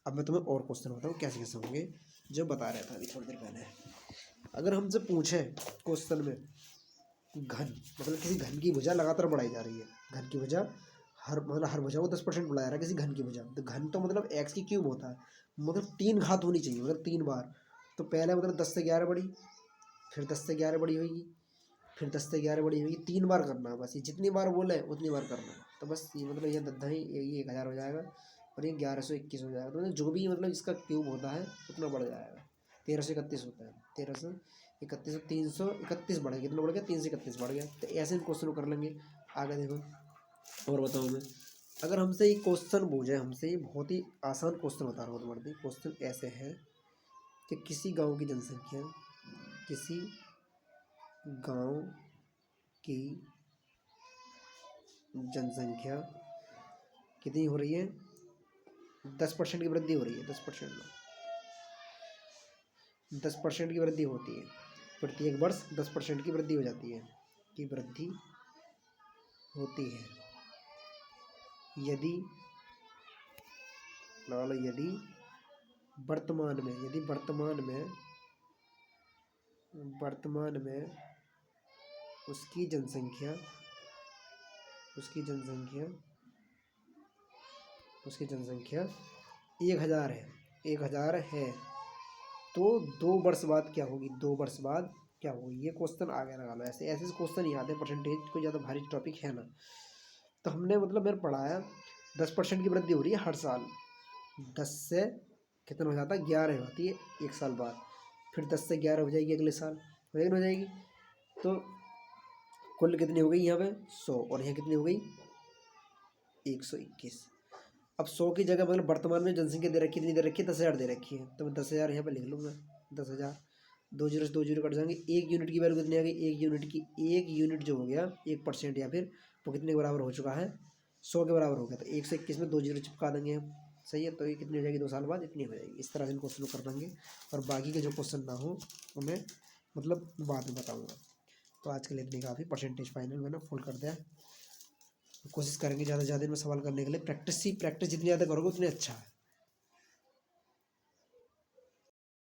अब मैं तुम्हें और क्वेश्चन बताऊँ कैसे कैसे होंगे, जो बता रहा था अभी थोड़ी देर पहले। अगर हमसे पूछे क्वेश्चन में घन, मतलब किसी घन की भुजा लगातार बढ़ाई जा रही है, घन की भुजा हर मतलब हर भुजा को 10% बढ़ाया रहा है किसी घन की भुजा, तो घन तो मतलब एक्स की क्यूब होता है, मतलब 3 घात होनी चाहिए, मतलब 3 बार। तो पहले मतलब 10 से 11 बढ़ी, फिर 10 से 11 बड़ी होगी, फिर 10 से 11 बड़ी होगी, 3 बार करना है बस, ये जितनी बार बोले उतनी बार करना है। तो बस ये मतलब ये दद्दा ही ये 1000 हो जाएगा और ये 1121 हो जाएगा। तो मतलब जो भी मतलब इसका क्यूब होता है उतना बढ़ जाएगा, 1331 होता है, 1331 और 331 बढ़ गया, कितना बढ़ गया 331 बढ़ गया। तो ऐसे हम क्वेश्चन कर लेंगे। आगे देखो और बताऊँ मैं, अगर हमसे ये क्वेश्चन पूछे, हमसे ये बहुत ही आसान क्वेश्चन बता रहा हूँ तुम्हारे, क्वेश्चन ऐसे है कि किसी गाँव की जनसंख्या, किसी गांव की जनसंख्या कितनी हो रही है, 10% की वृद्धि हो रही है, 10%, 10% की वृद्धि होती है प्रत्येक वर्ष, 10% की वृद्धि हो जाती है, की वृद्धि होती है यदि लगा लो, यदि वर्तमान में, यदि वर्तमान में उसकी जनसंख्या, उसकी जनसंख्या 1000 है, 1000 है, तो 2 वर्ष बाद क्या होगी, 2 वर्ष बाद क्या होगी। ये क्वेश्चन आ गया, लगा लो ऐसे ऐसे क्वेश्चन ही आते हैं, परसेंटेज कोई ज़्यादा भारी टॉपिक है ना। तो हमने मतलब मैंने पढ़ाया 10% की वृद्धि हो रही है हर साल, 10 से कितना हो जाता है 11 होती है एक साल बाद, फिर 10 से 11 हो जाएगी अगले साल, हो जाएगी। तो कुल कितनी हो गई यहाँ पे 100, और यहाँ कितनी हो गई 121। अब 100 की जगह मतलब वर्तमान में जनसंख्या दे रखी, कितनी दे रखी है 10,000 दे रखी है, तो मैं 10,000 यहाँ पे लिख लूँगा, 10,000, 2 जीरो से 2 जीरो कट जाएंगे। एक यूनिट की वैल्यू कितनी आ गई, एक यूनिट जो हो गया 1% या फिर वो कितने के बराबर हो चुका है 100 के बराबर हो गया। तो 1 से 21 में 2 जीरो चिपका देंगे हम, सही है। तो ये कितनी हो जाएगी 2 साल बाद इतनी हो जाएगी। इस तरह से इन क्वेश्चन को कर लेंगे, और बाकी के जो क्वेश्चन ना हो उन्हें मतलब बाद में बताऊँगा। तो आज के लिए इतनी काफ़ी, परसेंटेज फाइनल मैंने फुल कर दिया। कोशिश करेंगे ज़्यादा से ज़्यादा इनमें सवाल करने के लिए, प्रैक्टिस जितनी ज़्यादा करोगे उतनी अच्छा है।